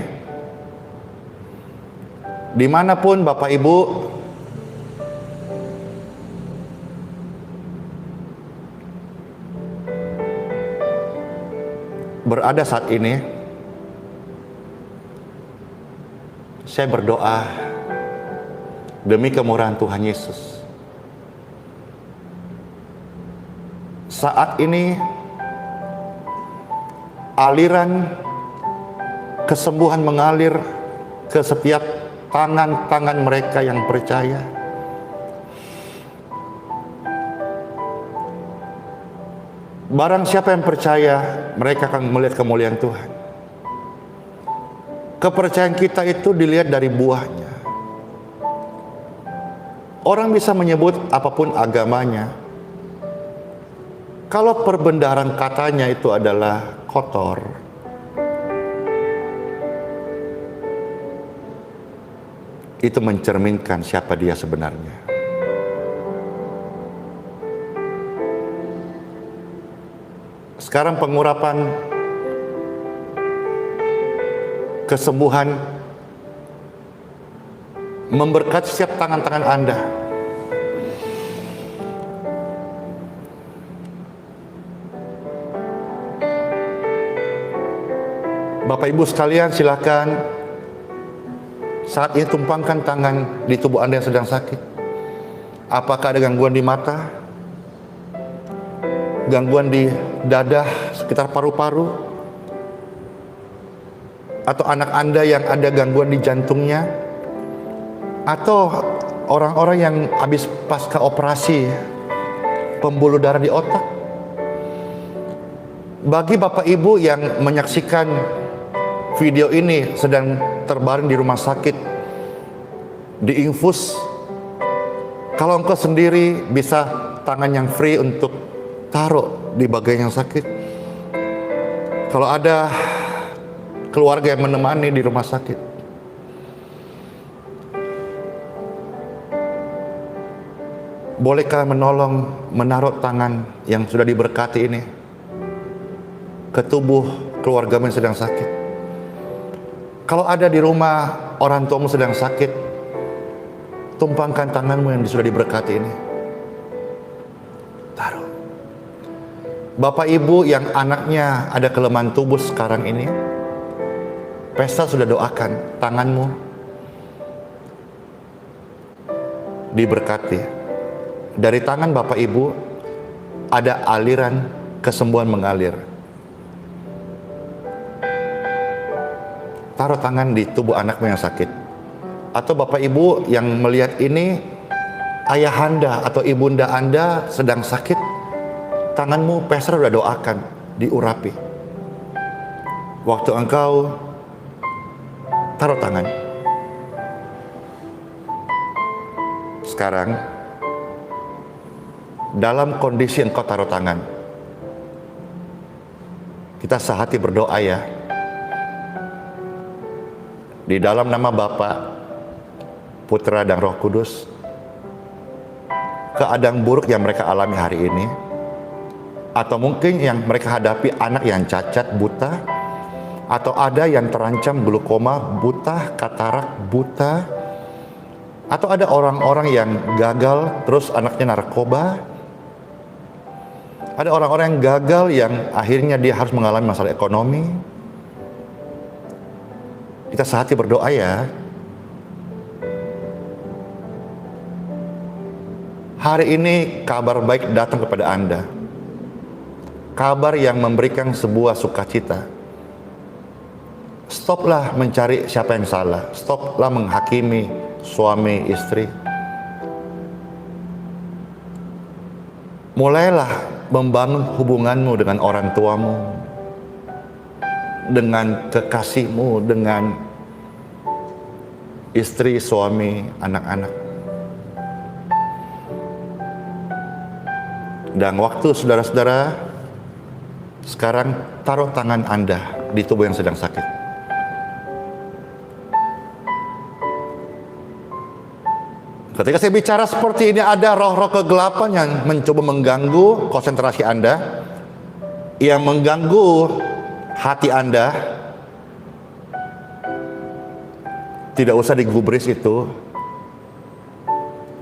dimanapun Bapak Ibu berada saat ini. Saya berdoa demi kemurahan Tuhan Yesus. Saat ini aliran kesembuhan mengalir ke setiap tangan-tangan mereka yang percaya. Barang siapa yang percaya, mereka akan melihat kemuliaan Tuhan. Kepercayaan kita itu dilihat dari buahnya. Orang bisa menyebut apapun agamanya. Kalau perbendaharaan katanya itu adalah kotor, itu mencerminkan siapa dia sebenarnya. Sekarang pengurapan kesembuhan memberkati setiap tangan-tangan Anda. Bapak Ibu sekalian, silakan saat ini tumpangkan tangan di tubuh Anda yang sedang sakit. Apakah ada gangguan di mata, gangguan di dada sekitar paru-paru, atau anak Anda yang ada gangguan di jantungnya, atau orang-orang yang habis pasca operasi pembuluh darah di otak. Bagi Bapak Ibu yang menyaksikan video ini sedang terbaring di rumah sakit, diinfus, kalau engkau sendiri bisa tangan yang free untuk taruh di bagian yang sakit. Kalau ada keluarga yang menemani di rumah sakit, bolehkah menolong menaruh tangan yang sudah diberkati ini ke tubuh keluargamu yang sedang sakit? Kalau ada di rumah orang tuamu sedang sakit, tumpangkan tanganmu yang sudah diberkati ini, taruh. Bapak Ibu yang anaknya ada kelemahan tubuh sekarang ini, Pesta sudah doakan tanganmu diberkati. Dari tangan Bapak Ibu ada aliran kesembuhan mengalir. Taruh tangan di tubuh anakmu yang sakit. Atau Bapak Ibu yang melihat ini, ayahanda atau ibunda Anda sedang sakit, tanganmu pastor sudah doakan, diurapi. Waktu engkau taruh tangan. Sekarang, dalam kondisi engkau taruh tangan, kita sehati berdoa ya. Di dalam nama Bapa, Putra dan Roh Kudus, keadaan buruk yang mereka alami hari ini, atau mungkin yang mereka hadapi anak yang cacat, buta, atau ada yang terancam glaukoma, buta, katarak, buta, atau ada orang-orang yang gagal terus anaknya narkoba, ada orang-orang yang gagal yang akhirnya dia harus mengalami masalah ekonomi, Kita sehati berdoa ya. Hari ini kabar baik datang kepada Anda. Kabar yang memberikan sebuah sukacita. Stoplah mencari siapa yang salah. Stoplah menghakimi suami istri. Mulailah membangun hubunganmu dengan orang tuamu, dengan kekasihmu, dengan istri, suami, anak-anak. Dan waktu saudara-saudara, sekarang taruh tangan Anda di tubuh yang sedang sakit. Ketika saya bicara seperti ini, ada roh-roh kegelapan yang mencoba mengganggu konsentrasi Anda, yang mengganggu hati Anda. Tidak usah digubris itu,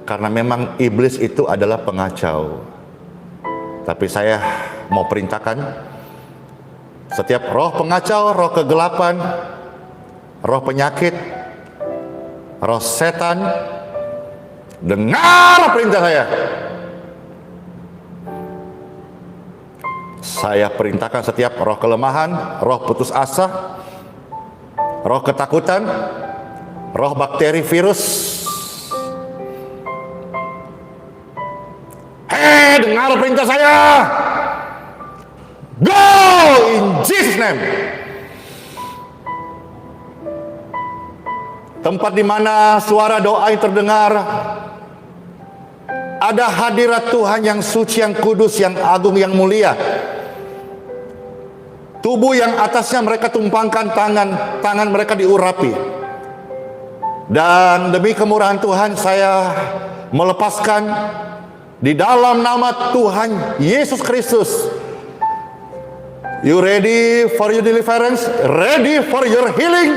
karena memang iblis itu adalah pengacau. Tapi saya mau perintahkan, setiap roh pengacau, roh kegelapan, roh penyakit, roh setan, dengar perintah saya. Saya perintahkan setiap roh kelemahan, roh putus asa, roh ketakutan, roh bakteri, virus. Hei, dengar perintah saya. Go in Jesus name. Tempat di mana suara doa yang terdengar, ada hadirat Tuhan yang suci, yang kudus, yang agung, yang mulia. Tubuh yang atasnya mereka tumpangkan tangan, tangan mereka diurapi. Dan demi kemurahan Tuhan, saya melepaskan di dalam nama Tuhan Yesus Kristus. You ready for your deliverance? Ready for your healing?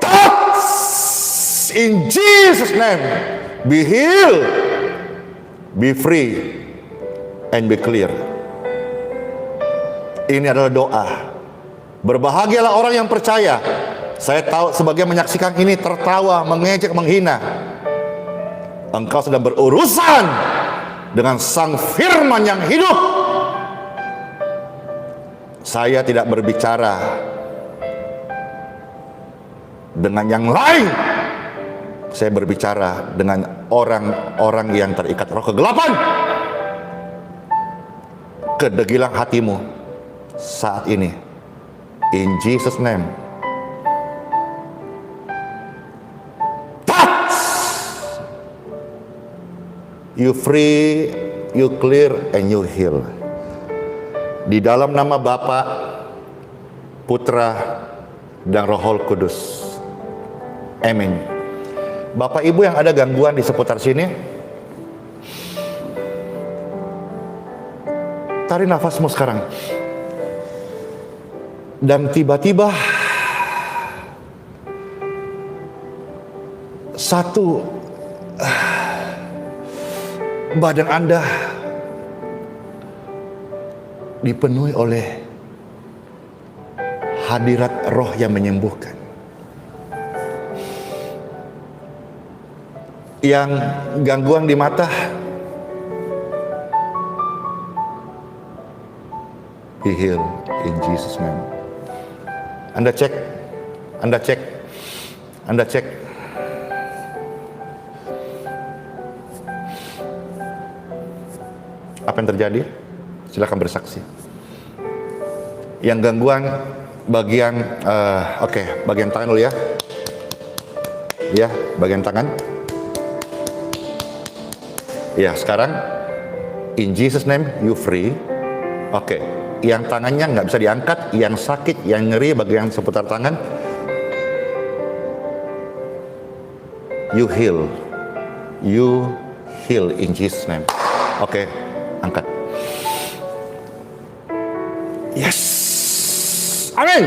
Touch in Jesus name. Be healed, be free, and be clear. Ini adalah doa. Berbahagialah orang yang percaya. Saya tahu sebagian menyaksikan ini tertawa, mengejek, menghina. Engkau sedang berurusan dengan Sang Firman yang hidup. Saya tidak berbicara dengan yang lain. Saya berbicara dengan orang-orang yang terikat roh kegelapan. Kedegilan hatimu saat ini. In Jesus name. You free, you clear, and you heal. Di dalam nama Bapa, Putra, dan Roh Kudus. Amin. Bapak Ibu yang ada gangguan di seputar sini, tarik nafasmu sekarang. Dan tiba-tiba satu badan Anda dipenuhi oleh hadirat roh yang menyembuhkan. Yang gangguan di mata, be healed in Jesus name. Anda cek, Anda cek, Anda cek. Apa yang terjadi? Silakan bersaksi. Yang gangguan bagian, bagian tangan dulu ya. Ya, bagian tangan. Ya, sekarang in Jesus name you free. Yang tangannya nggak bisa diangkat, yang sakit, yang nyeri bagian seputar tangan, you heal in Jesus name. Angkat. Yes, amin.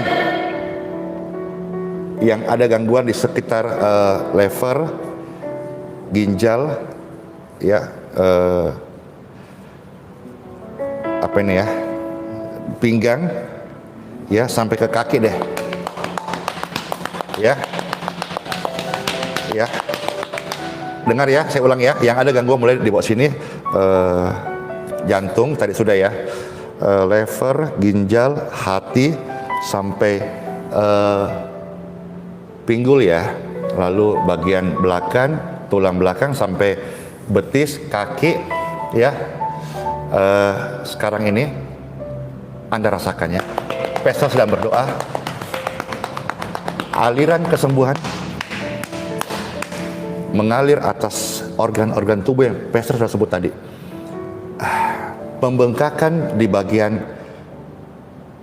Yang ada gangguan di sekitar lever, ginjal, ya, apa ini ya, pinggang, ya sampai ke kaki deh. Ya. Ya. Dengar ya, saya ulang ya. Yang ada gangguan mulai di bawah sini, jantung tadi sudah ya, lever, ginjal, hati, sampai pinggul ya, lalu bagian belakang, tulang belakang sampai betis, kaki ya. Sekarang ini Anda rasakannya. Pastor sedang berdoa, aliran kesembuhan mengalir atas organ-organ tubuh yang Pastor sudah sebut tadi. Pembengkakan di bagian,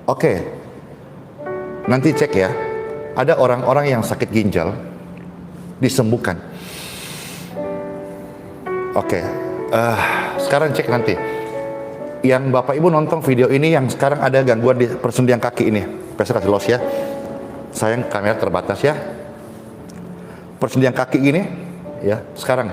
oke, nanti cek ya, ada orang-orang yang sakit ginjal disembuhkan. Oke, sekarang cek nanti. Yang Bapak Ibu nonton video ini yang sekarang ada gangguan di persendian kaki ini, Pastor kasih los ya. Sayang kamera terbatas ya. Persendian kaki ini ya, sekarang.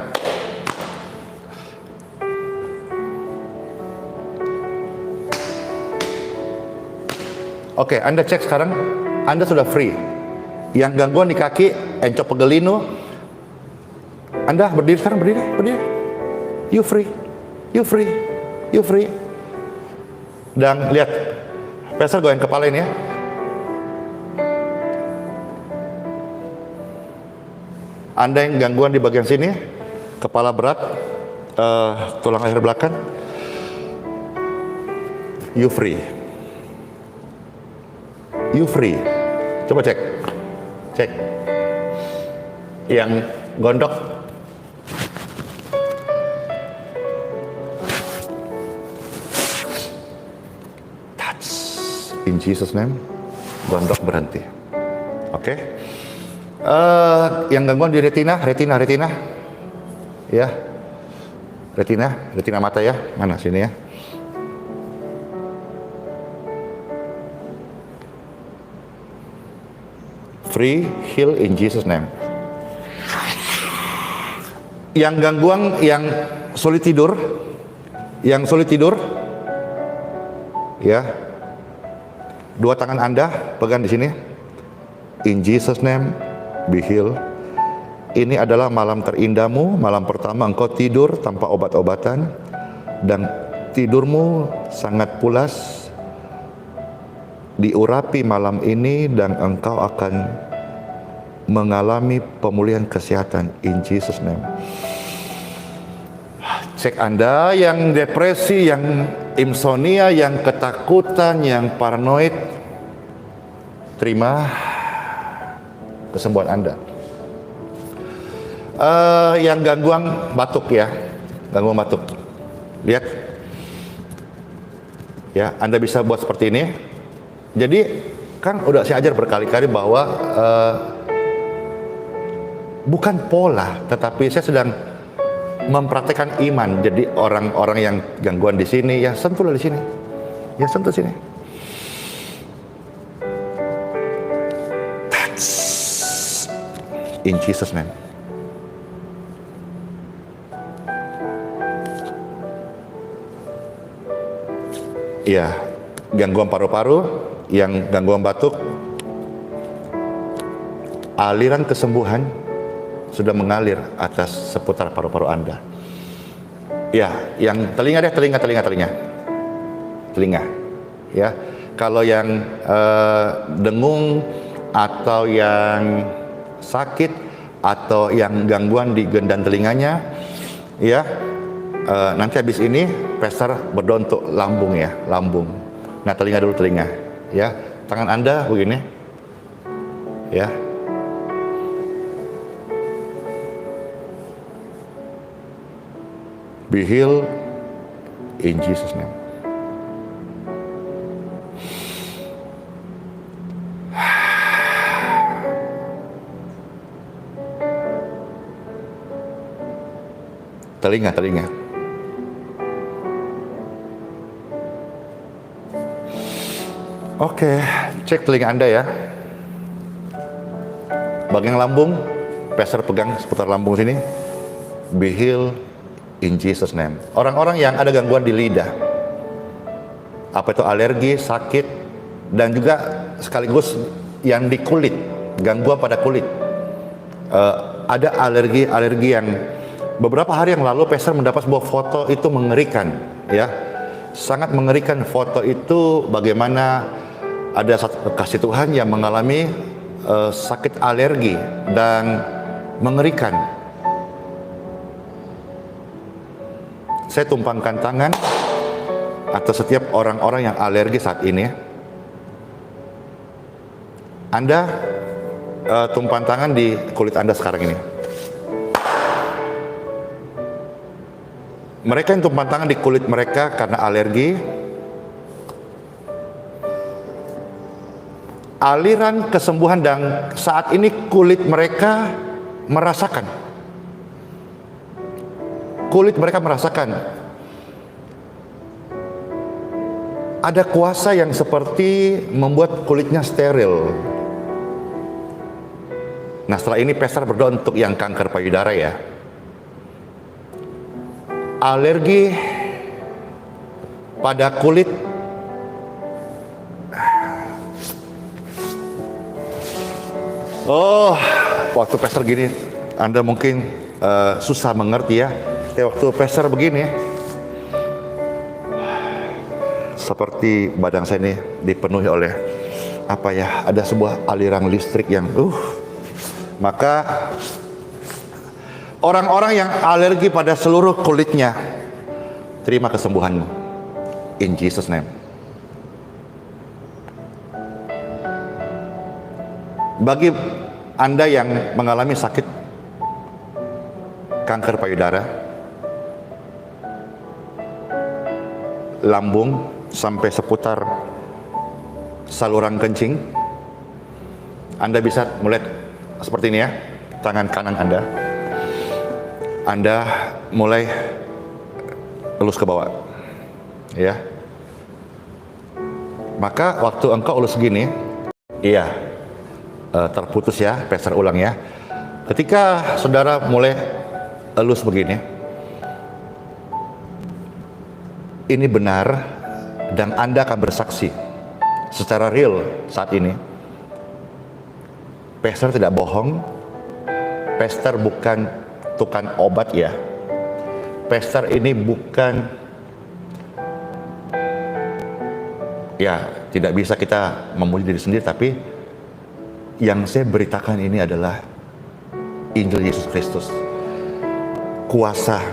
Oke, Anda cek sekarang, Anda sudah free. Yang gangguan di kaki, encok pegelino, Anda berdiri sekarang, berdiri. You free, you free, you free. Dan lihat, Pastor goyang kepala ini ya. Anda yang gangguan di bagian sini, kepala berat, tulang leher belakang, you free. You free. Coba cek. Cek. Yang gondok. Touch. In Jesus name. Gondok berhenti. Oke. Yang gangguan di retina. Ya. Retina mata ya. Mana sini ya. Free, heal in Jesus name. Yang gangguan, yang sulit tidur, ya, dua tangan Anda pegang di sini. In Jesus name, be healed. Ini adalah malam terindahmu, malam pertama engkau tidur tanpa obat-obatan, dan tidurmu sangat pulas, diurapi malam ini, dan engkau akan mengalami pemulihan kesehatan in Jesus name. Cek Anda yang depresi, yang insomnia, yang ketakutan, yang paranoid, terima kesembuhan Anda. Yang gangguan batuk ya, gangguan batuk, lihat ya, Anda bisa buat seperti ini. Jadi kan udah saya ajar berkali-kali bahwa bukan pola, tetapi saya sedang mempraktekkan iman. Jadi orang-orang yang gangguan di sini, ya sentuhlah di sini, ya sentuh sini. Touch. In Jesus name. Ya, gangguan paru-paru, yang gangguan batuk, aliran kesembuhan sudah mengalir atas seputar paru-paru Anda. Ya, yang telinga deh, telinga. Ya, kalau yang dengung atau yang sakit atau yang gangguan di gendang telinganya, ya, nanti habis ini Pastor berdoa untuk lambung ya, lambung. Nah, telinga dulu, telinga. Ya, tangan Anda begini. Ya. Be healed in Jesus name. Telinga. Oke, cek telinga Anda ya. Bagian lambung, Pastor pegang seputar lambung sini. Be healed in Jesus name. Orang-orang yang ada gangguan di lidah, apa itu alergi, sakit, dan juga sekaligus yang di kulit, gangguan pada kulit. Ada alergi yang beberapa hari yang lalu Pastor mendapat sebuah foto itu mengerikan, ya, sangat mengerikan. Foto itu bagaimana ada satu kasih Tuhan yang mengalami sakit alergi dan mengerikan. Saya tumpangkan tangan atas setiap orang-orang yang alergi saat ini. Anda tumpang tangan di kulit Anda sekarang ini. Mereka yang tumpang tangan di kulit mereka karena alergi, aliran kesembuhan, dan saat ini kulit mereka merasakan. Kulit mereka merasakan ada kuasa yang seperti membuat kulitnya steril. Nah, setelah ini Pastor berdoa untuk yang kanker payudara, ya. Alergi pada kulit, waktu Pastor gini Anda mungkin susah mengerti, ya. Waktu Pastor begini, seperti badan saya ini dipenuhi oleh apa ya, ada sebuah aliran listrik yang maka orang-orang yang alergi pada seluruh kulitnya, terima kesembuhanmu in Jesus name. Bagi Anda yang mengalami sakit kanker payudara, lambung sampai seputar saluran kencing, Anda bisa mulai seperti ini, ya. Tangan kanan Anda mulai elus ke bawah, ya. Maka waktu engkau elus segini, terputus, ya. Pastor ulang, ya. Ketika saudara mulai elus begini, ini benar, dan Anda akan bersaksi secara real saat ini. Pastor tidak bohong. Pastor bukan tukang obat, ya. Pastor ini bukan, ya, tidak bisa kita memuji diri sendiri, tapi yang saya beritakan ini adalah Injil Yesus Kristus. Kuasanya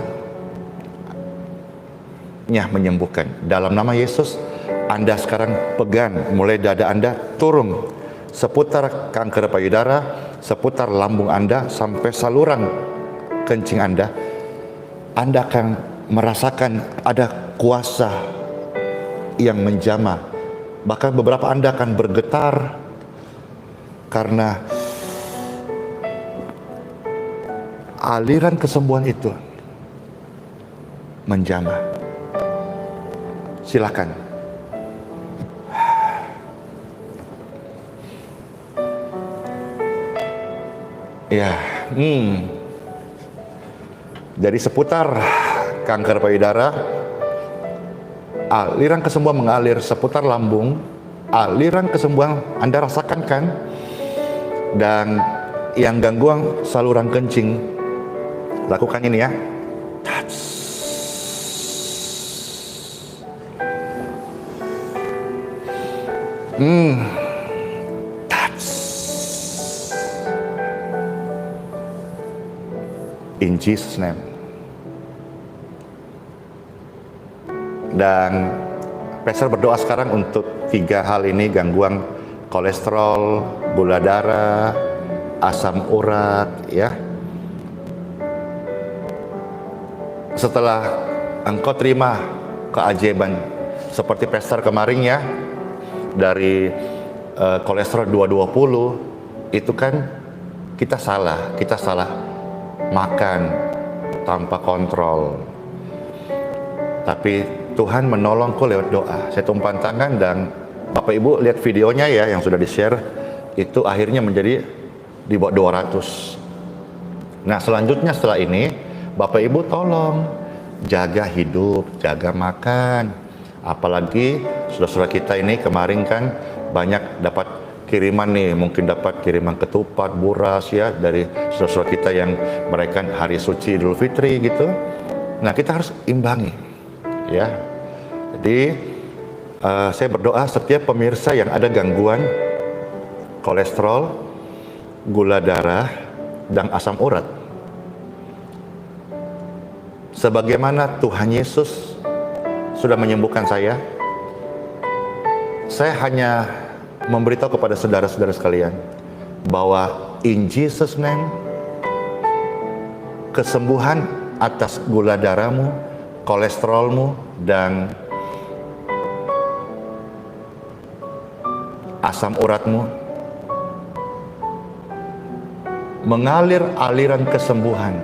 menyembuhkan. Dalam nama Yesus, Anda sekarang pegang mulai dada Anda turun seputar kanker payudara, seputar lambung Anda sampai saluran kencing Anda. Anda akan merasakan ada kuasa yang menjamah. Bahkan beberapa Anda akan bergetar karena aliran kesembuhan itu menjamah. Silakan. Ya, dari seputar kanker payudara, aliran kesembuhan mengalir seputar lambung, aliran kesembuhan Anda rasakan, kan? Dan yang gangguan saluran kencing, lakukan ini, ya. Touch. In Jesus name. Dan Pastor berdoa sekarang untuk 3 hal ini: gangguan kolesterol, gula darah, asam urat, ya. Setelah engkau terima keajaiban seperti Pastor kemarin, ya, dari kolesterol 220, itu kan kita salah makan tanpa kontrol. Tapi Tuhan menolongku lewat doa. Saya tumpang tangan, dan Bapak Ibu lihat videonya, ya, yang sudah di-share, itu akhirnya menjadi di bawah 200. Nah, selanjutnya setelah ini, Bapak Ibu tolong jaga hidup, jaga makan. Apalagi saudara-saudara kita ini kemarin kan banyak dapat kiriman nih, mungkin dapat kiriman ketupat, buras ya dari saudara-saudara kita yang merayakan hari suci Idul Fitri gitu. Nah, kita harus imbangi ya. Jadi saya berdoa setiap pemirsa yang ada gangguan kolesterol, gula darah, dan asam urat, sebagaimana Tuhan Yesus sudah menyembuhkan saya hanya memberitahu kepada saudara-saudara sekalian bahwa in Jesus name, kesembuhan atas gula darahmu, kolesterolmu, dan asam uratmu mengalir aliran kesembuhan.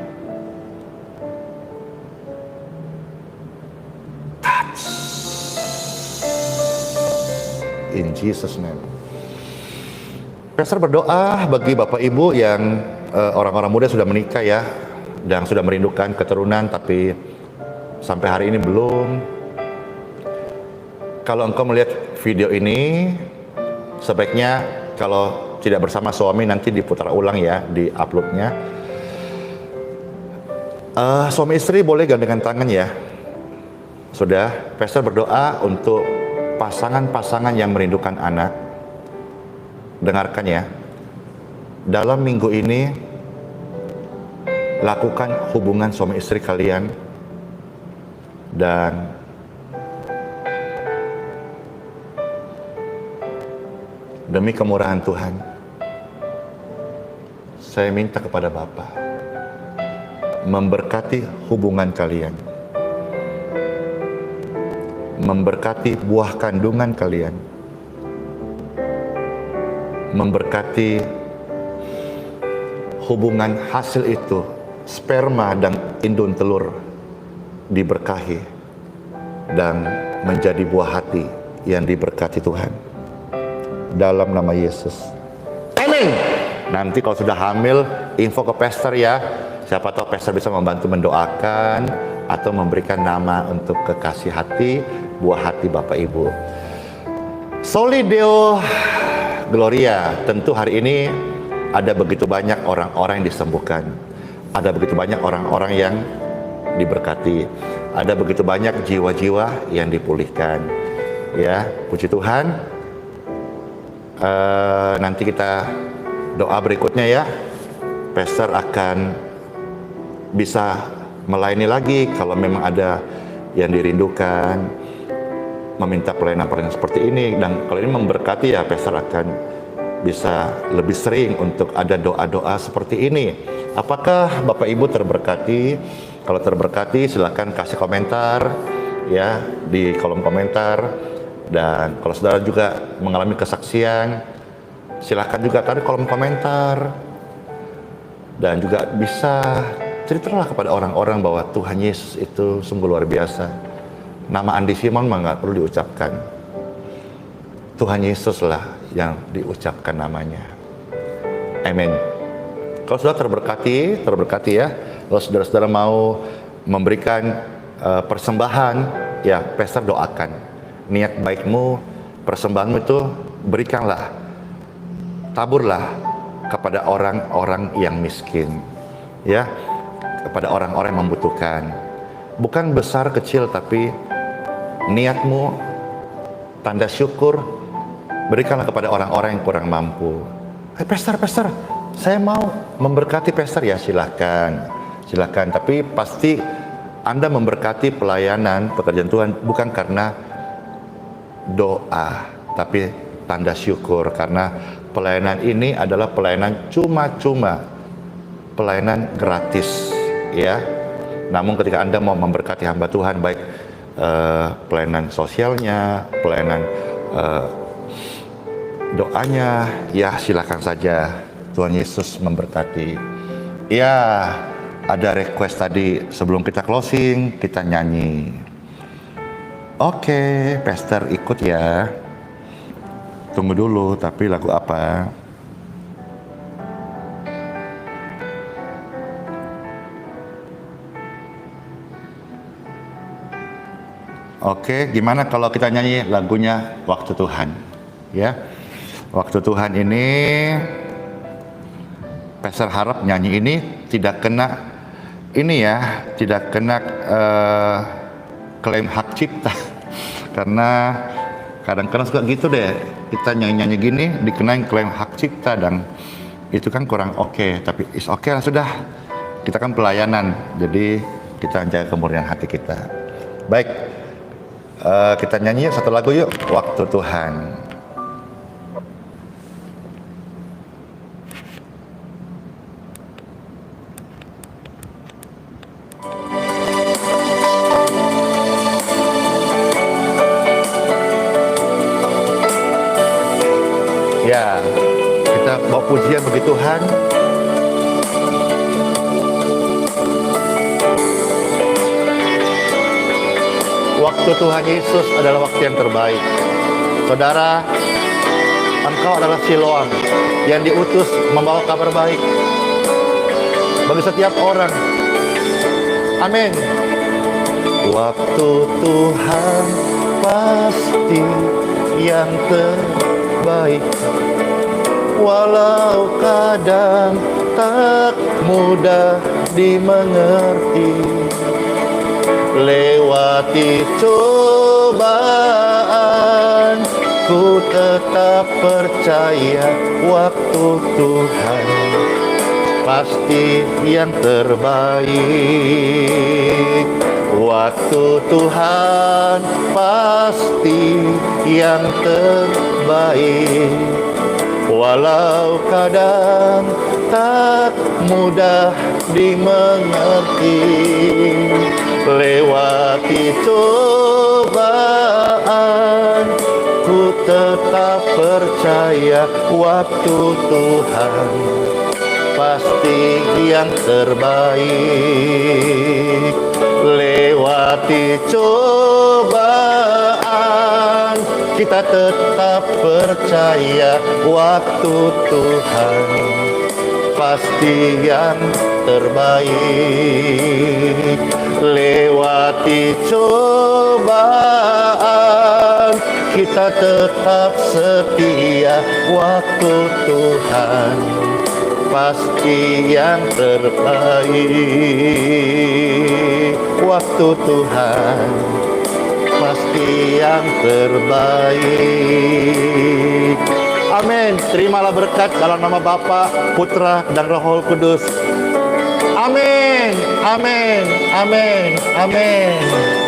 Touch. In Jesus name. Pastor berdoa bagi Bapak Ibu yang orang-orang muda sudah menikah ya, dan sudah merindukan keturunan tapi sampai hari ini belum. Kalau engkau melihat video ini, sebaiknya kalau tidak bersama suami nanti diputar ulang ya, di uploadnya. Suami istri boleh gandengan tangan ya. Sudah, Pastor berdoa untuk pasangan-pasangan yang merindukan anak. Dengarkan ya. Dalam minggu ini lakukan hubungan suami istri kalian, dan demi kemurahan Tuhan, saya minta kepada Bapa memberkati hubungan kalian, memberkati buah kandungan kalian, memberkati hubungan hasil itu, sperma dan indun telur diberkahi dan menjadi buah hati yang diberkati Tuhan. Dalam nama Yesus. Amin. Nanti kalau sudah hamil, info ke Pastor ya. Siapa tahu Pastor bisa membantu mendoakan atau memberikan nama untuk kekasih hati, buah hati Bapak Ibu. Soli Deo Gloria. Tentu hari ini ada begitu banyak orang-orang yang disembuhkan. Ada begitu banyak orang-orang yang diberkati. Ada begitu banyak jiwa-jiwa yang dipulihkan. Ya, puji Tuhan. Nanti kita doa berikutnya ya. Pastor akan bisa melayani lagi kalau memang ada yang dirindukan, meminta pelayanan-pelayanan seperti ini. Dan kalau ini memberkati ya, Pastor akan bisa lebih sering untuk ada doa-doa seperti ini. Apakah Bapak Ibu terberkati? Kalau terberkati silakan kasih komentar ya di kolom komentar. Dan kalau saudara juga mengalami kesaksian, silakan juga taruh kolom komentar. Dan juga bisa ceritalah kepada orang-orang bahwa Tuhan Yesus itu sungguh luar biasa. Nama Andi Simon mah nggak perlu diucapkan. Tuhan Yesus lah yang diucapkan namanya. Amin. Kalau sudah terberkati ya. Kalau saudara-saudara mau memberikan persembahan, ya Pastor doakan. Niat baikmu, persembahanmu itu berikanlah, taburlah kepada orang-orang yang miskin, ya, kepada orang-orang yang membutuhkan. Bukan besar kecil, tapi niatmu, tanda syukur, berikanlah kepada orang-orang yang kurang mampu. Pastor, saya mau memberkati Pastor ya, silakan. Tapi pasti Anda memberkati pelayanan pekerjaan Tuhan bukan karena doa, tapi tanda syukur, karena pelayanan ini adalah pelayanan cuma-cuma, pelayanan gratis ya. Namun ketika Anda mau memberkati hamba Tuhan, baik pelayanan sosialnya, pelayanan doanya, ya silakan saja. Tuhan Yesus memberkati. Ya, ada request tadi sebelum kita closing, kita nyanyi. Oke, Pastor ikut ya. Tunggu dulu, tapi lagu apa? Oke, gimana kalau kita nyanyi lagunya Waktu Tuhan? Ya, Waktu Tuhan ini, Pastor harap nyanyi ini tidak kena ini ya, tidak kena klaim hak cipta. Karena kadang-kadang suka gitu deh, kita nyanyi-nyanyi gini dikenain klaim hak cipta dan itu kan kurang oke. Tapi is oke lah sudah, kita kan pelayanan, jadi kita jaga kemurnian hati kita. Baik, kita nyanyi yuk satu lagu yuk, Waktu Tuhan. Ya, kita bawa pujian bagi Tuhan. Waktu Tuhan Yesus adalah waktu yang terbaik. Saudara, engkau adalah Siloam yang diutus membawa kabar baik bagi setiap orang. Amin. Waktu Tuhan pasti yang terbaik, walau kadang tak mudah dimengerti. Lewati cobaan, ku tetap percaya waktu Tuhan pasti yang terbaik. Waktu Tuhan pasti yang terbaik, walau kadang tak mudah dimengerti. Lewati cobaan, ku tetap percaya waktu Tuhan pasti yang terbaik. Lewati cobaan, kita tetap percaya waktu Tuhan pasti yang terbaik. Lewati cobaan, kita tetap setia waktu Tuhan pasti yang terbaik. Waktu Tuhan pasti yang terbaik. Amin. Terimalah berkat dalam nama Bapa, Putra, dan Roh Kudus. Amin. Amin. Amin. Amin.